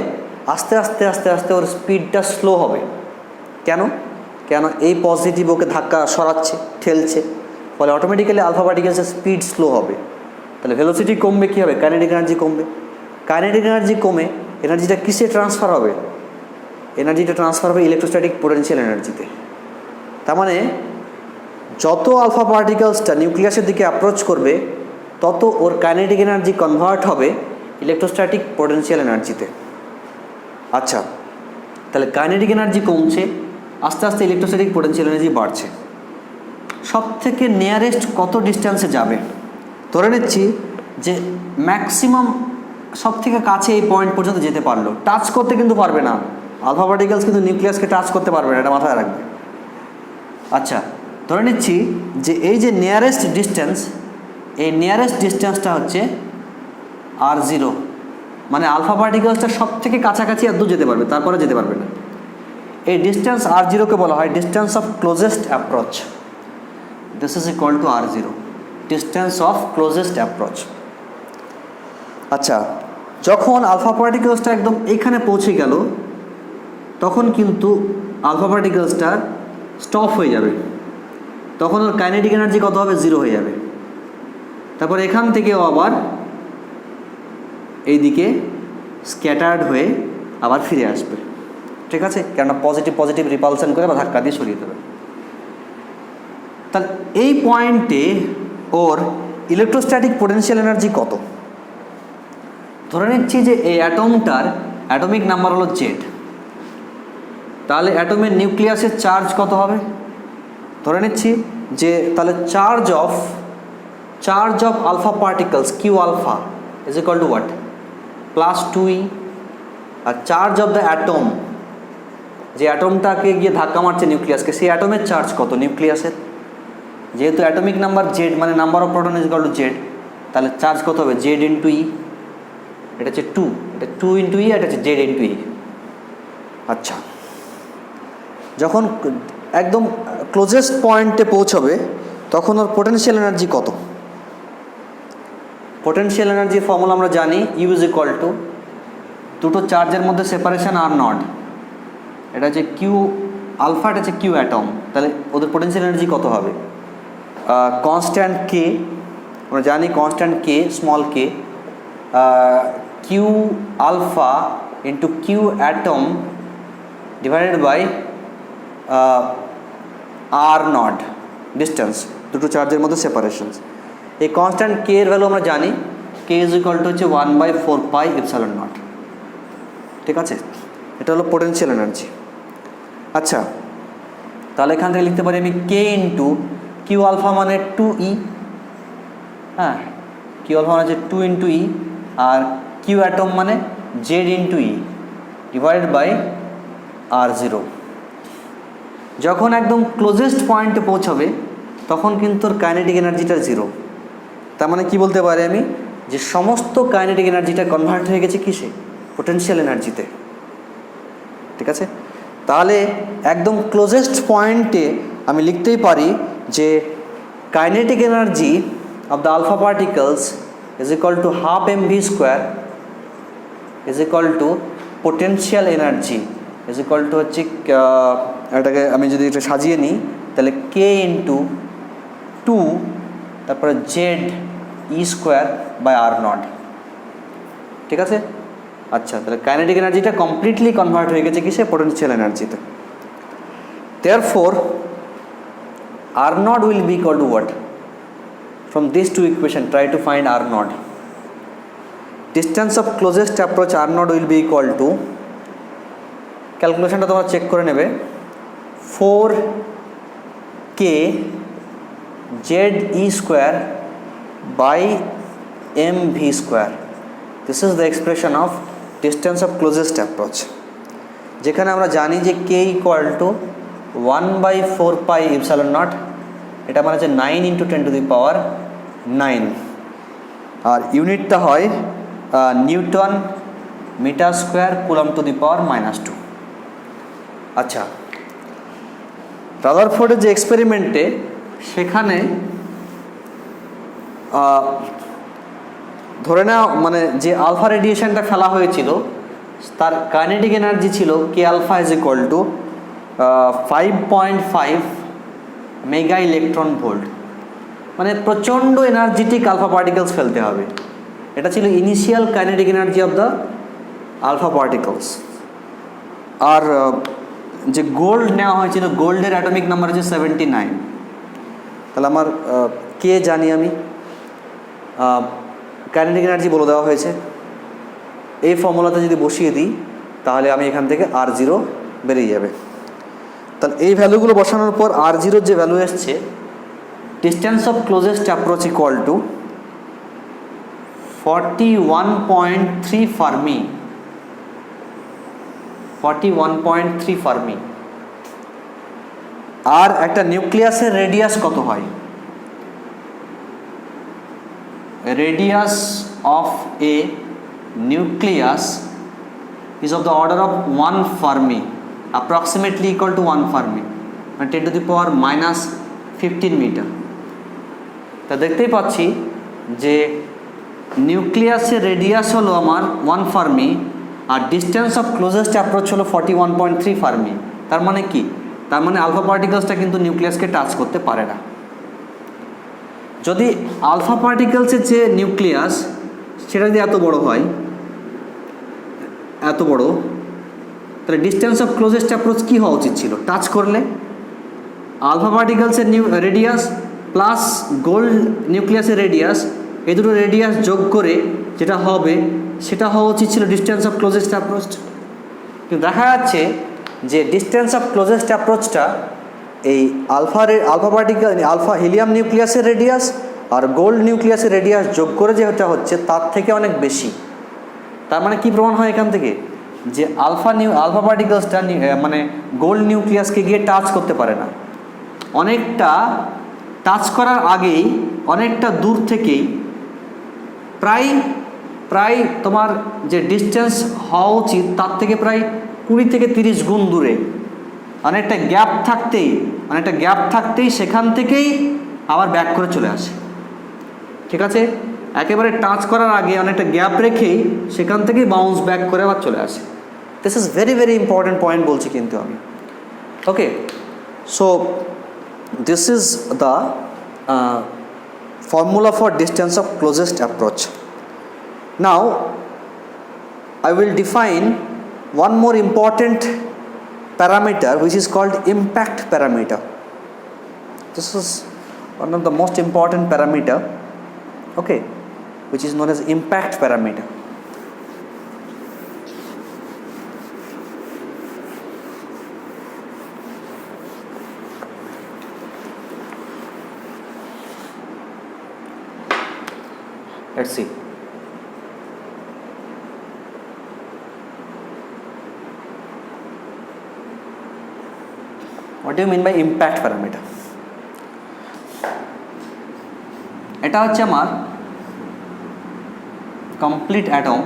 আস্তে আস্তে আস্তে আস্তে ওর স্পিডটা স্লো হবে। কেন এই পজিটিভ ওকে ধাক্কা সরাচ্ছে, ঠেলছে, ফলে অটোমেটিক্যালি আলফা পার্টিকেলসের স্পিড স্লো হবে। তাহলে ভেলোসিটি কমবে, কী হবে? কাইনেটিক এনার্জি কমবে। কাইনেটিক এনার্জি কমে এনার্জিটা কিসে ট্রান্সফার হবে? এনার্জিটা ট্রান্সফার হবে ইলেকট্রোস্ট্যাটিক পোটেনশিয়াল এনার্জিতে। তার মানে যত আলফা পার্টিকেলসটা নিউক্লিয়াসের দিকে অ্যাপ্রোচ করবে, তত ওর কাইনেটিক এনার্জি কনভার্ট হবে ইলেকট্রোস্ট্যাটিক পোটেনশিয়াল এনার্জিতে। আচ্ছা, তাহলে কাইনেটিক এনার্জি কমছে, আস্তে আস্তে ইলেকট্রোস্ট্যাটিক পোটেনশিয়াল এনার্জি বাড়ছে। সব থেকে নিয়ারেস্ট কত ডিস্টেন্সে যাবে? ধরে নিচ্ছি যে ম্যাক্সিমাম সব থেকে কাছে এই পয়েন্ট পর্যন্ত যেতে পারলো, টাচ করতে কিন্তু পারবে না। আলফা পার্টিকেলস কিন্তু নিউক্লিয়াসকে টাচ করতে পারবে না, এটা মাথায় রাখবে। আচ্ছা, ধরে নিচ্ছি যে এই যে নিয়ারেস্ট ডিস্টেন্স, এই নিয়ারেস্ট ডিস্টেন্সটা হচ্ছে r0, মানে আলফা পার্টিকেলসটা সব থেকে কাছাকাছি আর দূর যেতে পারবে, তারপরে যেতে পারবে না। এই ডিস্টেন্স r0কে বলা হয় distance of closest approach. This is equal two r0, distance of closest approach. আচ্ছা, যখন আলফা পার্টিকেলসটা একদম এইখানে পৌঁছে গেল, তখন কিন্তু আলফা পার্টিকেলসটা স্টপ হয়ে যাবে। তখন ওর কাইনেটিক এনার্জি কত হবে? 0 হয়ে যাবে। তারপর এখান থেকেও আবার এইদিকে স্ক্যাটার্ড হয়ে আবার ফিরে আসবে। ঠিক আছে, কেননা পজিটিভ রিপালশন করে বা ধাক্কা দিয়ে সরিয়ে দেবে। তাহলে এই পয়েন্টে ওর ইলেকট্রোস্ট্যাটিক পোটেনশিয়াল এনার্জি কত? ধরে নিচ্ছি যে এই অ্যাটমটার অ্যাটমিক নাম্বার হলো Z। তাহলে অ্যাটমের নিউক্লিয়াসের চার্জ কত হবে? ধরে নিচ্ছি যে তাহলে charge of alpha particles Q alpha is equal to what? +2e। আর চার্জ অফ দ্য অ্যাটম, যে অ্যাটমটাকে গিয়ে ধাক্কা মারছে নিউক্লিয়াসকে, সেই অ্যাটমের চার্জ কত নিউক্লিয়াসের? যেহেতু অ্যাটমিক নাম্বার Z, মানে number of proton is equal two Z, তাহলে চার্জ কত হবে? Z × E। এটা হচ্ছে 2, এটা 2 × E, এটা হচ্ছে Z × E। আচ্ছা, যখন একদম ক্লোজেস্ট পয়েন্টে পৌঁছবে, তখন ওর পোটেনশিয়াল এনার্জি কত? পোটেনশিয়াল এনার্জির ফর্মুলা আমরা জানি, U ইজ ইকুয়াল টু দুটো চার্জের মধ্যে সেপারেশন R0, এটা হচ্ছে Q আলফা, এটা হচ্ছে কিউ অ্যাটম, তাহলে ওদের পোটেনশিয়াল এনার্জি কত হবে? কনস্ট্যান্ট কে, আমরা জানি constant K, small K, Q alpha into Q atom divided by R not, distance, দুটো চার্জের মধ্যে সেপারেশন। এই কনস্ট্যান্ট কে এর ভ্যালু আমরা জানি, কে ইজ ইকুয়াল টু হচ্ছে 1/4 পাই এপসাইলন নট। ঠিক আছে, এটা হলো পোটেনশিয়াল এনার্জি। আচ্ছা, তাহলে এখান থেকে লিখতে পারি আমি কে ইন্টু কিউ আলফা মানে 2E, হ্যাঁ, কিউ আলফা মানে হচ্ছে 2 ইন্টু ই, আর কিউ অ্যাটম মানে Z into E divided by R0। যখন একদম ক্লোজেস্ট পয়েন্টে পৌঁছাবে তখন কিন্তু ওর কাইনেটিক এনার্জিটা 0। তার মানে কি বলতে পারি আমি, যে সমস্ত কাইনেটিক এনার্জিটা কনভার্ট হয়ে গেছে কিসে? পোটেনশিয়াল এনার্জিতে। ঠিক আছে, তাহলে একদম ক্লোজেস্ট পয়েন্টে আমি লিখতেই পারি যে kinetic energy of the alpha particles is equal to half mv square is equal to potential energy is equal to হচ্ছে, এটাকে আমি যদি এটা সাজিয়ে নিই তাহলে কে ইন্টু 2 তারপরে Z E square by R not. ঠিক আছে, আচ্ছা, তাহলে কাইনেটিক এনার্জিটা কমপ্লিটলি কনভার্ট হয়ে গেছে কিসে? Potential এনার্জিতে। Therefore R naught will be equal to what? From these two equations try to find R naught. Distance of closest approach R naught will be equal to, ক্যালকুলেশনটা তোমরা check করে নেবে, 4k ZE square by mv square. This is the expression of distance of closest approach, যেখানে আমরা জানি যে k equal to 1/4 pi epsilon naught, এটা মানে হচ্ছে 9 × 10⁹, আর ইউনিটটা হয় newton metre square coulomb to the power -2। আচ্ছা, রাদারফোর্ডের যে এক্সপেরিমেন্টে সেখানে ধরে নেওয়া মানে যে আলফা রেডিয়েশনটা ফেলা হয়েছিল তার কাইনেটিক এনার্জি ছিল K alpha is equal to 5.5 mega electron volt, মানে প্রচণ্ড এনার্জেটিক আলফা পার্টিকেলস ফেলতে হবে। এটা ছিল initial kinetic energy of the alpha particles. আর যে গোল্ড নেওয়া হয়েছিল, গোল্ডের অ্যাটমিক নাম্বার হচ্ছে 79। তাহলে আমার কে জানি আমি, কাইনেটিক এনার্জি বলে দেওয়া হয়েছে, এই ফর্মুলাতে যদি বসিয়ে দিই তাহলে আমি এখান থেকে R0 বেরিয়ে যাবে। তাহলে এই ভ্যালুগুলো বসানোর পর R0 যে ভ্যালু এসছে, distance of closest approach equal to 41.3 fermi, 41.3 fermi. আর একটা নিউক্লিয়াসের রেডিয়াস কত হয়? Radius of a nucleus is of the order of 1 Fermi, approximately equal to 1 Fermi, 10⁻⁻15 মিটার। তা দেখতেই পাচ্ছি যে নিউক্লিয়াসের রেডিয়াস হলো আমার 1 ফার্মি আর ডিস্টেন্স অফ ক্লোজেস্ট অ্যাপ্রোচ হলো 41.3 ফার্মি। তার মানে কি? তার মানে আলফা পার্টিকেলসটা কিন্তু নিউক্লিয়াসকে টাচ করতে পারে না। যদি আলফা পার্টিকেলসের যে নিউক্লিয়াস সেটা যদি এত বড় হয়, এত বড়, তাহলে ডিস্টেন্স অফ ক্লোজেস্ট অ্যাপ্রোচ কী হওয়া উচিত ছিল? টাচ করলে আলফা পার্টিকেলসের রেডিয়াস প্লাস গোল্ড নিউক্লিয়াসের রেডিয়াস, এই দুটো রেডিয়াস যোগ করে যেটা হবে সেটা হওয়া উচিত ছিল ডিস্টেন্স অফ ক্লোজেস্ট অ্যাপ্রোচ। কিন্তু দেখা যাচ্ছে যে ডিস্টেন্স অফ ক্লোজেস্ট অ্যাপ্রোচটা এই আলফা পার্টিকেল আলফা হিলিয়াম নিউক্লিয়াসের রেডিয়াস আর গোল্ড নিউক্লিয়াসের রেডিয়াস যোগ করে যেটা হচ্ছে তার থেকে অনেক বেশি। তার মানে কি প্রমাণ হয় এখান থেকে? যে আলফা পার্টিকেলসটা মানে গোল্ড নিউক্লিয়াসকে গিয়ে টাচ করতে পারে না, অনেকটা টাচ করার আগেই অনেকটা দূর থেকেই প্রায় তোমার যে ডিস্টেন্স হওয়া উচিত তার থেকে প্রায় 20 থেকে 30 গুণ দূরে, অনেকটা গ্যাপ থাকতেই সেখান থেকেই আবার ব্যাক করে চলে আসে। ঠিক আছে, একেবারে টাচ করার আগে অনেকটা গ্যাপ রেখেই সেখান থেকেই বাউন্স ব্যাক করে আবার চলে আসে। This is very very important point বলছি কিন্তু আমি। তো Okay, so this is the formula for distance of closest approach. Now I will define one more important parameter which is called impact parameter. This is one of the most important parameter, okay, which is known as impact parameter. Let's see. What do you mean by impact parameter? এটা হচ্ছে আমার complete atom,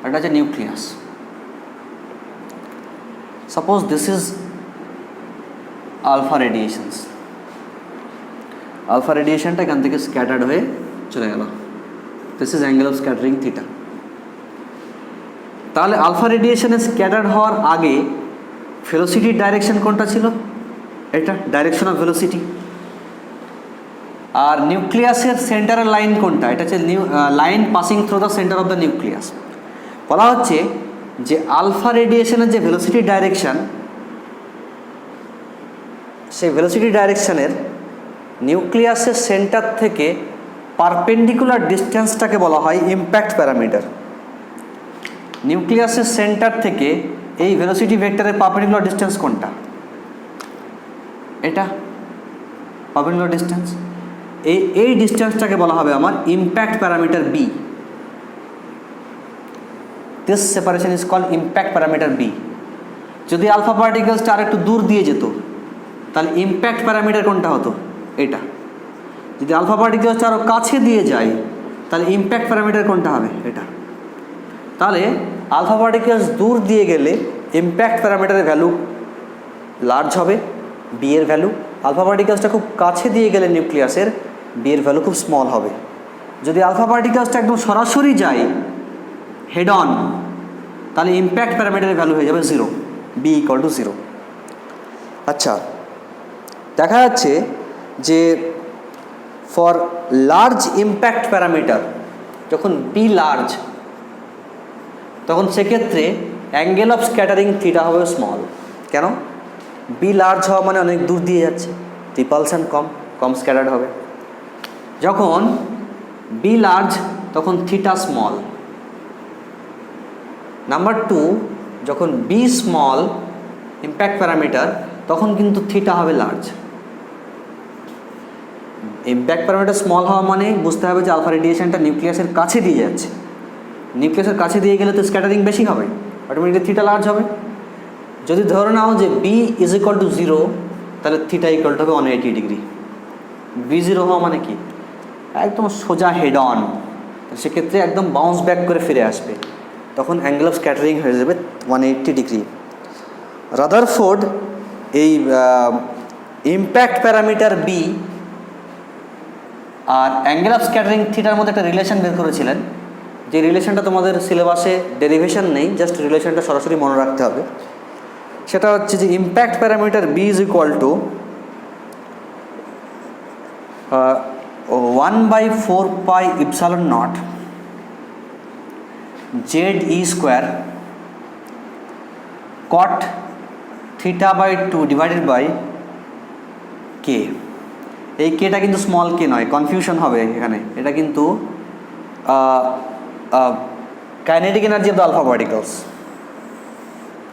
এটা হচ্ছে nucleus. Suppose this is alpha radiations. Alpha রেডিয়েশনটা এখান থেকে scattered হয়ে চলে গেল। This is angle of scattering theta. তাহলে আলফা রেডিয়েশনে স্ক্যাটার্ড হওয়ার আগে ভেলোসিটির ডাইরেকশন কোনটা ছিল? এটা ডাইরেকশন অফ ভেলোসিটি। আর নিউক্লিয়াসের সেন্টারের লাইন কোনটা? এটা হচ্ছে line passing through the centre of the nucleus. বলা হচ্ছে যে আলফা রেডিয়েশনের যে ভেলোসিটি ডাইরেকশন, সেই ভেলোসিটি ডাইরেকশনের নিউক্লিয়াসের সেন্টার থেকে পারপেন্ডিকুলার ডিস্টেন্সটাকে বলা হয় ইম্প্যাক্ট প্যারামিটার। নিউক্লিয়াসের সেন্টার থেকে এই ভেলোসিটি ভেক্টরের পারপেন্ডিকুলার ডিস্টেন্স কোনটা? এটা পারপেন্ডিকুলার ডিস্টেন্স। এই ডিস্টেন্সটাকে বলা হবে আমার impact parameter B. This separation is called impact parameter B. যদি আলফা পার্টিকেলসটা আর একটু দূর দিয়ে যেত তাহলে ইম্প্যাক্ট প্যারামিটার কোনটা হতো? এটা। যদি আলফা পার্টিকেলসটা আরও কাছে দিয়ে যায় তাহলে ইম্প্যাক্ট প্যারামিটার কোনটা হবে? এটা। তাহলে আলফা পার্টিকেলস দূর দিয়ে গেলে ইম্প্যাক্ট প্যারামিটারের ভ্যালু লার্জ হবে, বি এর ভ্যালু। আলফা পার্টিকেলসটা খুব কাছে দিয়ে গেলে নিউক্লিয়াসের, বি এর ভ্যালু খুব স্মল হবে। যদি আলফা পার্টিকেলসটা একদম সরাসরি যায় হেড অন, তাহলে ইম্প্যাক্ট প্যারামিটারের ভ্যালু হয়ে যাবে 0, বি ইকুয়াল টু 0। আচ্ছা, দেখা যাচ্ছে যে ফর লার্জ ইম্প্যাক্ট প্যারামিটার, যখন বি লার্জ, তখন সেক্ষেত্রে অ্যাঙ্গেল অফ স্ক্যাটারিং থিটা হবে স্মল। কেন? বি লার্জ হওয়া মানে অনেক দূর দিয়ে যাচ্ছে, রিপালশন কম স্ক্যাটার্ড হবে। যখন বি লার্জ তখন থিটা স্মল। নাম্বার 2, যখন বি স্মল ইম্প্যাক্ট প্যারামিটার, তখন কিন্তু থিটা হবে লার্জ। ইম্প্যাক্ট প্যারামিটার স্মল হওয়া মানে বুঝতে হবে যে আলফা রেডিয়েশনটা নিউক্লিয়াসের কাছে দিয়ে যাচ্ছে। নিউক্লিয়াসের কাছে দিয়ে গেলে তো স্ক্যাটারিং বেশি হবে, অটোমেটিকলি থিটা লার্জ হবে। যদি ধরে নাও যে বি ইজ ইকুয়াল টু 0, তাহলে থিটা ইকুয়াল টু হবে 180 ডিগ্রি। বি 0 হওয়া মানে কি? একদম সোজা হেড অন, সেক্ষেত্রে একদম বাউন্স ব্যাক করে ফিরে আসবে, তখন অ্যাঙ্গেল অফ স্ক্যাটারিং হয়ে যাবে 180 ডিগ্রি। রাদারফোর্ড এই ইম্প্যাক্ট প্যারামিটার বি আর অ্যাঙ্গেল অফ স্ক্যাটারিং থিটার মধ্যে একটা রিলেশন বের করেছিলেন, যে রিলেশনটা তোমাদের সিলেবাসে ডেরিভেশন নেই, জাস্ট রিলেশনটা সরাসরি মনে রাখতে হবে। সেটা হচ্ছে যে impact parameter B is equal to 1/4 pi epsilon naught ZE square cot theta by 2 divided by K. এই কেটা কিন্তু স্মল কে নয়, কনফিউশন হবে এখানে। এটা কিন্তু kinetic energy of the alpha particles,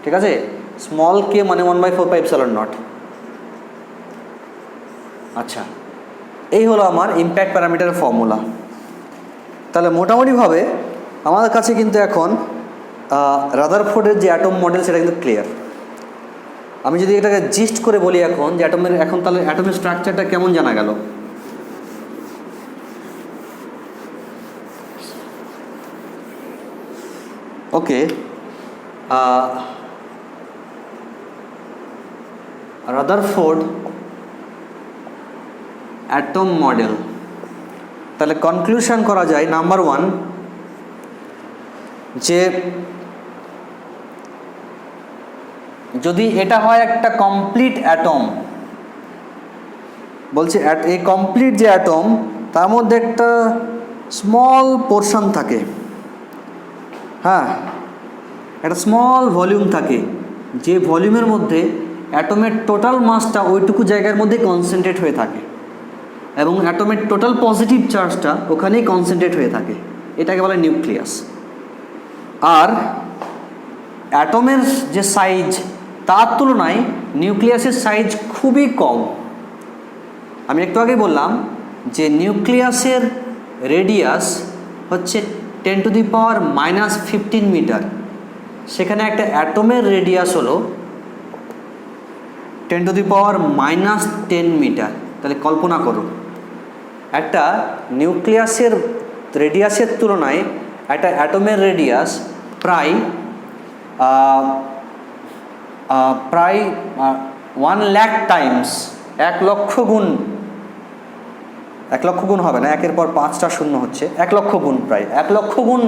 ঠিক আছে? স্মল কে মানে 1/4 পাই ইপসালন নট। আচ্ছা, এই হলো আমার ইম্প্যাক্ট প্যারামিটারের ফর্মুলা। তাহলে মোটামুটিভাবে আমাদের কাছে কিন্তু এখন রাদারফোর্ডের যে অ্যাটম মডেল সেটা কিন্তু ক্লিয়ার। আমি যদি এটাকে জিস্ট করে বলি এখন যে এখন তাহলে অ্যাটমের স্ট্রাকচারটা কেমন জানা গেল। ওকে, রাদারফোর্ড অ্যাটম মডেল, তাহলে কনক্লুশন করা যায় নাম্বার 1 যে যদি এটা হয় একটা কমপ্লিট অ্যাটম, বলছে এই কমপ্লিট যে অ্যাটম তার মধ্যে একটা স্মল পোর্শন থাকে, হ্যাঁ, একটা স্মল ভলিউম থাকে, যে ভলিউমের মধ্যে অ্যাটমের টোটাল মাসটা ওইটুকু জায়গার মধ্যে কনসেন্ট্রেট হয়ে থাকে এবং অ্যাটমের টোটাল পজিটিভ চার্জটা ওখানেই কনসেন্ট্রেট হয়ে থাকে, এটাকে বলে নিউক্লিয়াস। আর অ্যাটমের যে সাইজ তার তুলনায় নিউক্লিয়াসের সাইজ খুবই কম। আমি একটু আগেই বললাম যে নিউক্লিয়াসের রেডিয়াস হচ্ছে 10⁻⁻15 মিটার, সেখানে একটা অ্যাটমের রেডিয়াস হলো 10⁻⁻10 মিটার। তাহলে কল্পনা করো একটা নিউক্লিয়াসের রেডিয়াসের তুলনায় একটা অ্যাটমের রেডিয়াস প্রায় 1,00,000 টাইমস, 1,00,000 গুণ, 1,00,000 গুণ হবে না, একের পর 5টা শূন্য হচ্ছে, 1,00,000 গুণ, প্রায় 1,00,000 গুণ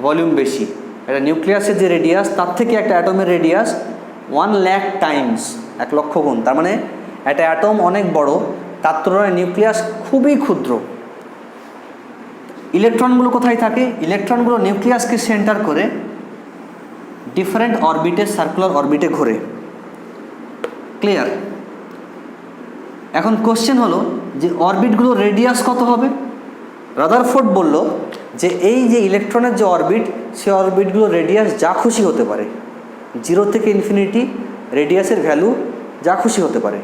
ভলিউম বেশি। একটা নিউক্লিয়াসের যে রেডিয়াস তার থেকে একটা অ্যাটমের রেডিয়াস 1,00,000 টাইমস, 1,00,000 গুণ। তার মানে একটা অ্যাটম অনেক বড়, তার তুলনায় নিউক্লিয়াস খুবই ক্ষুদ্র। ইলেকট্রনগুলো কোথায় থাকে? ইলেকট্রনগুলো নিউক্লিয়াসকে সেন্টার করে ডিফারেন্ট অরবিটে, সার্কুলার অরবিটে ঘোরে। ক্লিয়ার? এখন কোশ্চেন হলো যে অরবিটগুলো রেডিয়াস কত হবে? রাদারফোর্ড বলল যে এই যে ইলেকট্রনের যে অরবিট, সে অরবিটগুলো রেডিয়াস যা খুশি হতে পারে, 0 থেকে ইনফিনিটি রেডিয়াসের ভ্যালু যা খুশি হতে পারে।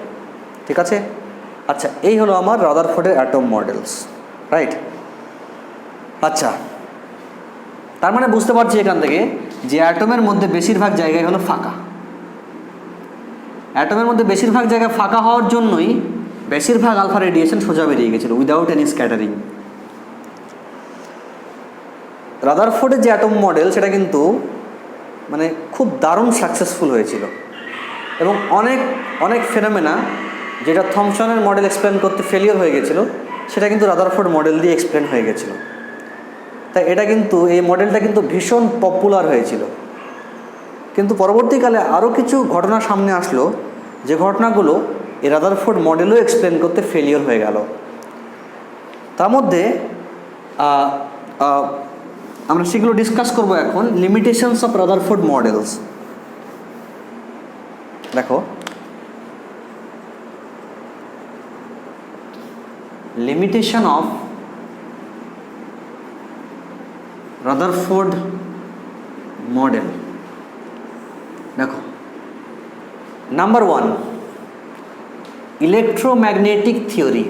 ঠিক আছে? আচ্ছা, এই হলো আমার রাদারফোর্ডের অ্যাটম মডেলস, রাইট? আচ্ছা, তার মানে বুঝতে পারছি এখান থেকে যে অ্যাটমের মধ্যে বেশিরভাগ জায়গায় হলো ফাঁকা। অ্যাটমের মধ্যে বেশিরভাগ জায়গা ফাঁকা হওয়ার জন্যই বেশিরভাগ আলফা রেডিয়েশন সোজা বেরিয়ে গেছিল উইদাউট এনি স্ক্যাটারিং। রাদারফোর্ডের যে অ্যাটম মডেল সেটা কিন্তু মানে খুব দারুণ সাকসেসফুল হয়েছিল এবং অনেক অনেক ফেনোমেনা যেটা থমসনের মডেল এক্সপ্লেন করতে ফেলিওর হয়ে গেছিলো, সেটা কিন্তু রাদারফোর্ড মডেল দিয়ে এক্সপ্লেন হয়ে গেছিলো। তাই এটা কিন্তু, এই মডেলটা কিন্তু ভীষণ পপুলার হয়েছিল। কিন্তু পরবর্তীকালে আরও কিছু ঘটনা সামনে আসলো, যে ঘটনাগুলো এই রাদারফোর্ড মডেলও এক্সপ্লেন করতে ফেলিওর হয়ে গেল। তার মধ্যে আমরা সেগুলো ডিসকাস করব এখন। Limitations of Rutherford models. দেখো, লিমিটেশন অফ রাদারফোর্ড মডেল। দেখো, নাম্বার 1, ইলেকট্রোম্যাগনেটিক থিওরি।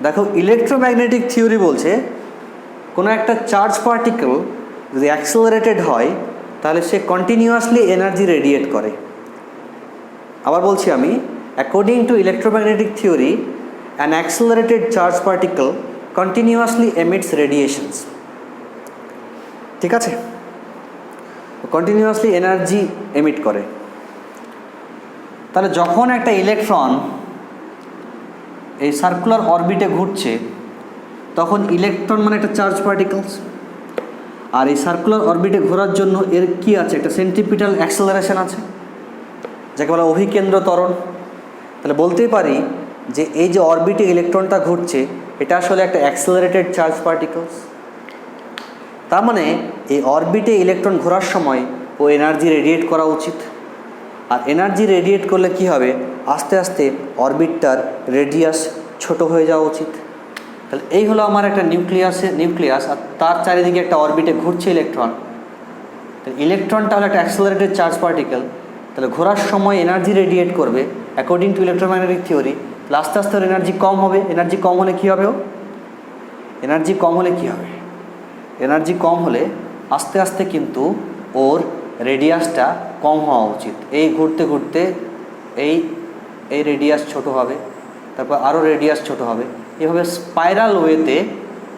দেখো, ইলেকট্রোম্যাগনেটিক থিওরি বলছে কোনো একটা চার্জ পার্টিকেল যদি অ্যাক্সেলারেটেড হয় তাহলে সে কন্টিনিউয়াসলি এনার্জি রেডিয়েট করে। আবার বলছি আমি, according to electromagnetic theory, an accelerated charge particle continuously emits radiations. ঠিক আছে? কন্টিনিউয়াসলি এনার্জি এমিট করে। তাহলে যখন একটা ইলেকট্রন এই সার্কুলার অরবিটে ঘুরছে, তখন ইলেকট্রন মানে একটা চার্জ পার্টিকেলস, আর এই সার্কুলার অরবিটে ঘোরার জন্য এর কি আছে? একটা সেন্ট্রিপিটাল অ্যাক্সেলারেশন আছে, যাকে বলা অভিকেন্দ্র ত্বরণ। তাহলে বলতেই পারি যে এই যে অরবিটে ইলেকট্রনটা ঘুরছে, এটা আসলে একটা অ্যাক্সেলারেটেড চার্জ পার্টিকেলস। তার মানে এই অরবিটে ইলেকট্রন ঘোরার সময় ও এনার্জি রেডিয়েট করা উচিত। আর এনার্জি রেডিয়েট করলে কি হবে? আস্তে আস্তে অরবিটটার রেডিয়াস ছোট হয়ে যাওয়া উচিত। তাহলে এই হলো আমার একটা নিউক্লিয়াস, আর তার চারিদিকে একটা অরবিটে ঘুরছে ইলেকট্রন। তাহলে ইলেকট্রনটা হলো একটা অ্যাক্সেলারেটেড চার্জ পার্টিকেল, তাহলে ঘোরার সময় এনার্জি রেডিয়েট করবে অ্যাকর্ডিং টু ইলেকট্রোম্যাগনেটিক থিওরি। তাহলে আস্তে আস্তে ওর এনার্জি কম হবে। এনার্জি কম হলে কী হবে? এনার্জি কম হলে কী হবে? এনার্জি কম হলে আস্তে আস্তে কিন্তু ওর রেডিয়াসটা কম হওয়া উচিত। এই ঘুরতে ঘুরতে এই রেডিয়াস ছোট হবে, তারপর আরও রেডিয়াস ছোট হবে, এভাবে স্পাইরাল ওয়েতে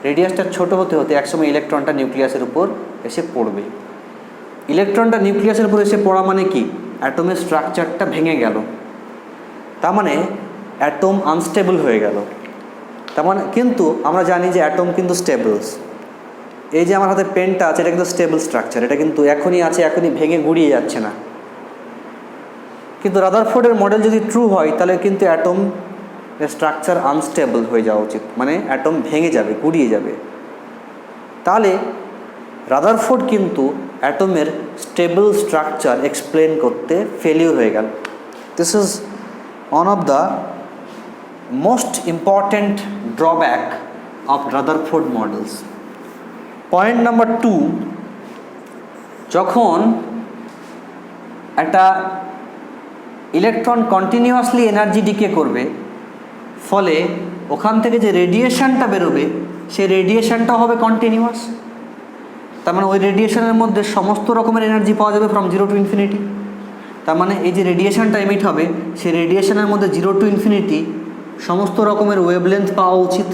রেডিয়াসটা ছোট হতে হতে একসময় ইলেকট্রনটা নিউক্লিয়াসের উপর এসে পড়বে। ইলেকট্রনটা নিউক্লিয়াসের উপর এসে পড়া মানে কি? অ্যাটমের স্ট্রাকচারটা ভেঙে গেল, তার মানে অ্যাটম আনস্টেবল হয়ে গেল। তার মানে কিন্তু আমরা জানি যে অ্যাটম কিন্তু স্টেবলস। এই যে আমার হাতে পেনটা আছে এটা কিন্তু স্টেবল স্ট্রাকচার, এটা কিন্তু এখনই আছে, এখনই ভেঙে গুড়িয়ে যাচ্ছে না। কিন্তু রাদারফোর্ডের মডেল যদি ট্রু হয় তাহলে কিন্তু অ্যাটম স্ট্রাকচার আনস্টেবল হয়ে যাওয়া উচিত, মানে অ্যাটম ভেঙে যাবে, গুড়িয়ে যাবে। তাহলে রাদারফোর্ড কিন্তু অ্যাটমের স্টেবল স্ট্রাকচার এক্সপ্লেন করতে ফেলিওর হয়ে গেল। This is one of the most important drawback of Rutherford models. Point number 2, যখন একটা ইলেকট্রন কন্টিনিউয়াসলি এনার্জি ডিকে করবে, ফলে ওখান থেকে যে রেডিয়েশনটা বেরোবে সেই রেডিয়েশনটা হবে কন্টিনিউয়াস। তার মানে ওই রেডিয়েশনের মধ্যে সমস্ত রকমের এনার্জি পাওয়া যাবে ফ্রম 0 to ইনফিনিটি। তার মানে এই যে রেডিয়েশনটা এমিট হবে সেই রেডিয়েশনের মধ্যে 0 to ইনফিনিটি সমস্ত রকমের ওয়েভলেন্থ পাওয়া উচিত।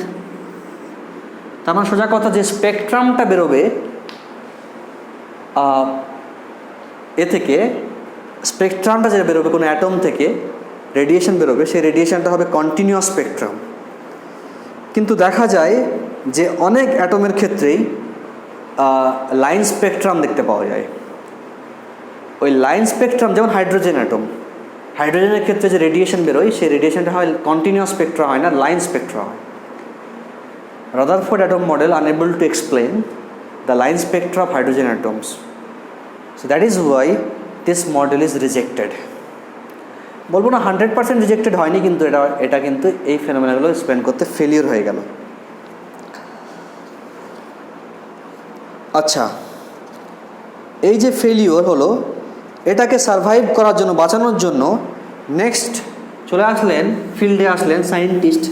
তার মানে সোজা কথা যে স্পেকট্রামটা বেরোবে এ থেকে, স্পেকট্রামটা যেটা বেরোবে কোনো অ্যাটম থেকে রেডিয়েশন বেরোবে, সেই রেডিয়েশনটা হবে কন্টিনিউয়াস স্পেকট্রাম। কিন্তু দেখা যায় যে অনেক অ্যাটমের ক্ষেত্রেই লাইন স্পেকট্রাম দেখতে পাওয়া যায়। ওই লাইন স্পেকট্রাম, যেমন হাইড্রোজেন অ্যাটম, হাইড্রোজেনের ক্ষেত্রে যে রেডিয়েশন বেরোয় সেই রেডিয়েশনটা হয় কন্টিনিউয়াস স্পেকট্রা হয় না, লাইন স্পেকট্রা হয়। Rutherford atom model unable to explain the line Spectra of hydrogen atoms, so that is why this model is rejected. বলবো না 100% রিজেক্টেড হয়নি, কিন্তু এটা কিন্তু এই ফেনোমেনাগুলো এক্সপ্লেন করতে ফেলিওর হয়ে গেল। আচ্ছা, এই যে ফেলিওর হলো, এটাকে সারভাইভ করার জন্য, বাঁচানোর জন্য নেক্সট চলে আসলেন, ফিল্ডে আসলেন সায়েন্টিস্ট,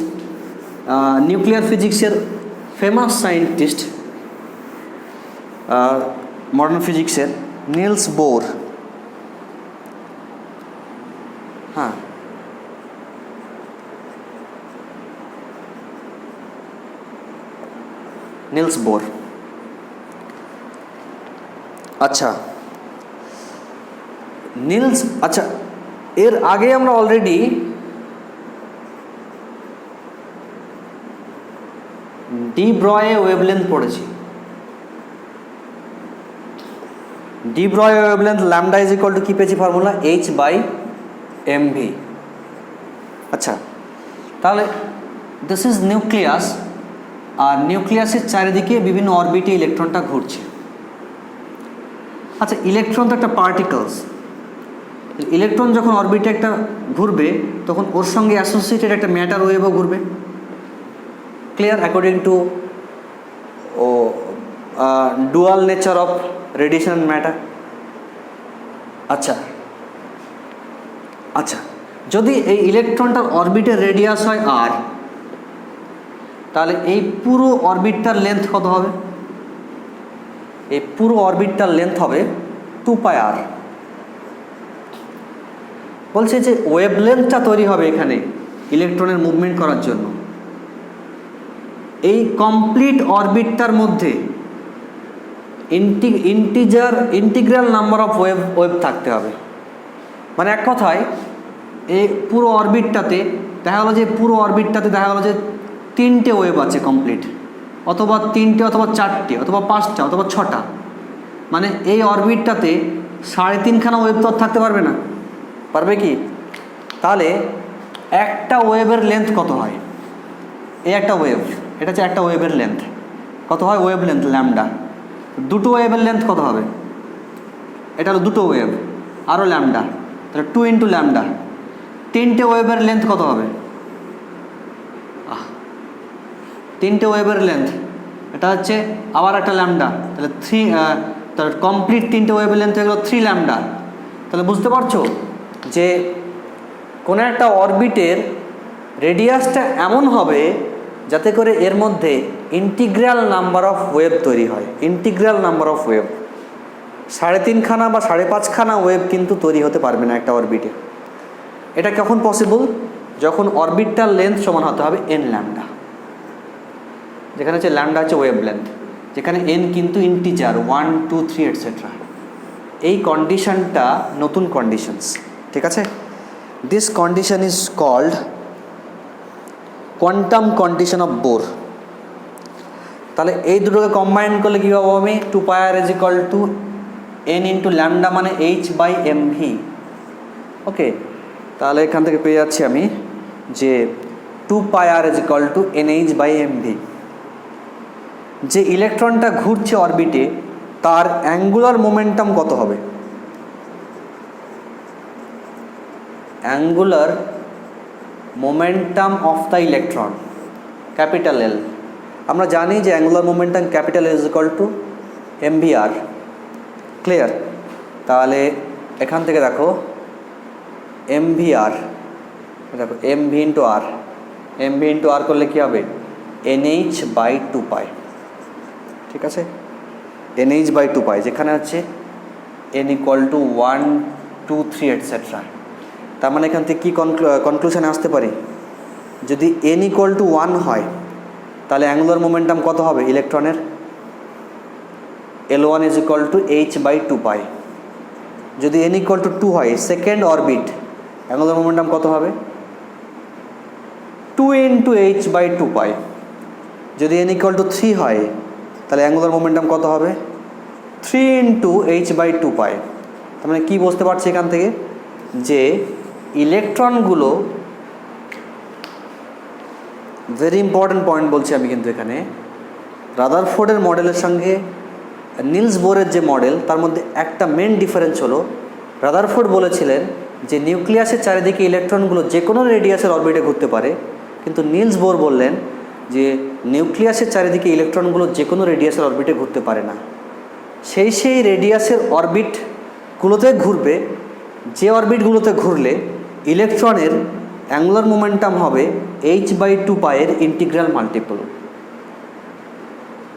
নিউক্লিয়ার ফিজিক্সের ফেমাস সায়েন্টিস্ট, মডার্ন ফিজিক্সের নিলস বোর। হ্যাঁ, নিলস বোর। আচ্ছা আচ্ছা, এর আগে আমরা অলরেডি ডি ব্রয়ে ওয়েভলেন্থ পড়েছি। De Broglie wavelength lambda is equal to কি পেয়েছি ফর্মুলা, h/mv। আচ্ছা, তাহলে দিস ইজ নিউক্লিয়াস, আর নিউক্লিয়াসের চারিদিকে বিভিন্ন অরবিটে ইলেকট্রনটা ঘুরছে। আচ্ছা, ইলেকট্রন তো একটা পার্টিকলস, ইলেকট্রন যখন অরবিটে একটা ঘুরবে তখন ওর সঙ্গে অ্যাসোসিয়েটেড একটা ম্যাটার ওয়েভও ঘুরবে। Clear? According to dual nature of radiation and matter. আচ্ছা, যদি এই ইলেকট্রনটার অরবিটের রেডিয়াস হয় r, তাহলে এই পুরো অরবিটটার লেন্থ কত হবে? এই পুরো অরবিটটার লেন্থ হবে 2πr। বলছে যে ওয়েভলেন্থটা তৈরি হবে এখানে ইলেকট্রনের মুভমেন্ট করার জন্য, এই কমপ্লিট অরবিটটার মধ্যে ইন্টিগ্রাল নাম্বার অফ ওয়েভ থাকতে হবে। মানে এক কথায় এই পুরো অরবিটটাতে দেখা গেলো যে দেখা গেলো যে 3টে ওয়েভ আছে কমপ্লিট, অথবা 3টে, অথবা 4টে, অথবা 5টা, অথবা 6টা। মানে এই অরবিটটাতে 3.5খানা ওয়েভ তো থাকতে পারবে না, পারবে কি? তাহলে একটা ওয়েভের লেন্থ কত হয়? এই একটা ওয়েভ, এটা হচ্ছে একটা ওয়েভের লেন্থ, কত হয়? Wave length lambda. দুটো ওয়েভের লেন্থ কত হবে? এটা হলো দুটো ওয়েভ, আরও ল্যামডা, তাহলে 2 × ল্যামডা। 3টে ওয়েভের লেন্থ কত হবে? 3টে ওয়েভের লেন্থ, এটা হচ্ছে আবার একটা ল্যামডা, তাহলে 3, তাহলে কমপ্লিট 3টে ওয়েভের লেন্থ হয়ে গেলো 3 ল্যামডা। তাহলে বুঝতে পারছো যে কোনো একটা অরবিটের রেডিয়াসটা এমন হবে যাতে করে এর মধ্যে ইন্টিগ্রাল নাম্বার অফ ওয়েভ তৈরি হয়। ইন্টিগ্রাল নাম্বার অফ ওয়েভ 3.5খানা বা 5.5খানা ওয়েভ কিন্তু তৈরি হতে পারবে না একটা অরবিটে। এটা কখন পসিবল? যখন অরবিটটার লেন্থ সমান হতে হবে n ল্যামডা, যেখানে হচ্ছে ল্যামডা হচ্ছে ওয়েভ লেন্থ, যেখানে n কিন্তু ইন্টিজার 1, 2, 3 এটসেট্রা। এই কন্ডিশনটা নতুন কন্ডিশনস, ঠিক আছে? This condition is called quantum condition of Bohr. তাহলে এই দুটোকে কম্বাইন করলে কী পাবো আমি? 2πr is equal to n into lambda মানে h/mv। ওকে, তাহলে এখান থেকে পেয়ে যাচ্ছি আমি যে 2πr is equal two nh/mv। যে ইলেকট্রনটা ঘুরছে অরবিটে তার অ্যাঙ্গুলার মোমেন্টাম কত হবে? Angular momentum of the electron capital এল। আমরা জানি যে angular momentum capital L is equal two mvr। Clear? তাহলে এখান থেকে দেখো mvr, দেখো mv ইন্টু আর, mv ইন্টু আর করলে কী হবে? nh/2π। ঠিক আছে, nh/2π, যেখানে হচ্ছে n ইকুয়াল টু 1 2 3 এটসেট্রা। তার মানে এখান থেকে কী কনক্লুশনে আসতে পারি? যদি n ইকুয়াল টু 1 হয় তাহলে অ্যাঙ্গুলার মোমেন্টাম কত হবে ইলেকট্রনের? L1 is equal two h/2π। যদি n ইকুয়াল টু 2 হয়, সেকেন্ড অরবিট, অ্যাঙ্গুলার মোমেন্টাম কত হবে? 2 ইন্টু h/2π। যদি n ইকুয়াল টু 3 হয় তাহলে অ্যাঙ্গুলার মোমেন্টাম কত হবে? 3 ইন্টু h/2π। তার মানে কী বুঝতে পারছি এখান থেকে? যে ইলেকট্রনগুলো, ভেরি ইম্পর্ট্যান্ট পয়েন্ট বলছি আমি কিন্তু এখানে, রাদারফোর্ডের মডেলের সঙ্গে নিলস বোরের যে মডেল তার মধ্যে একটা মেন ডিফারেন্স হলো, রাদারফোর্ড বলেছিলেন যে নিউক্লিয়াসের চারিদিকে ইলেকট্রনগুলো যে কোনো রেডিয়াসের অরবিটে ঘুরতে পারে, কিন্তু নিলস বোর বললেন যে নিউক্লিয়াসের চারিদিকে ইলেকট্রনগুলো যে কোনো রেডিয়াসের অরবিটে ঘুরতে পারে না। সেই রেডিয়াসের অরবিটগুলোতে ঘুরবে, যে অরবিটগুলোতে ঘুরলে ইলেকট্রনের অ্যাঙ্গুলার মোমেন্টাম হবে h/2π এর ইন্টিগ্রাল মাল্টিপল।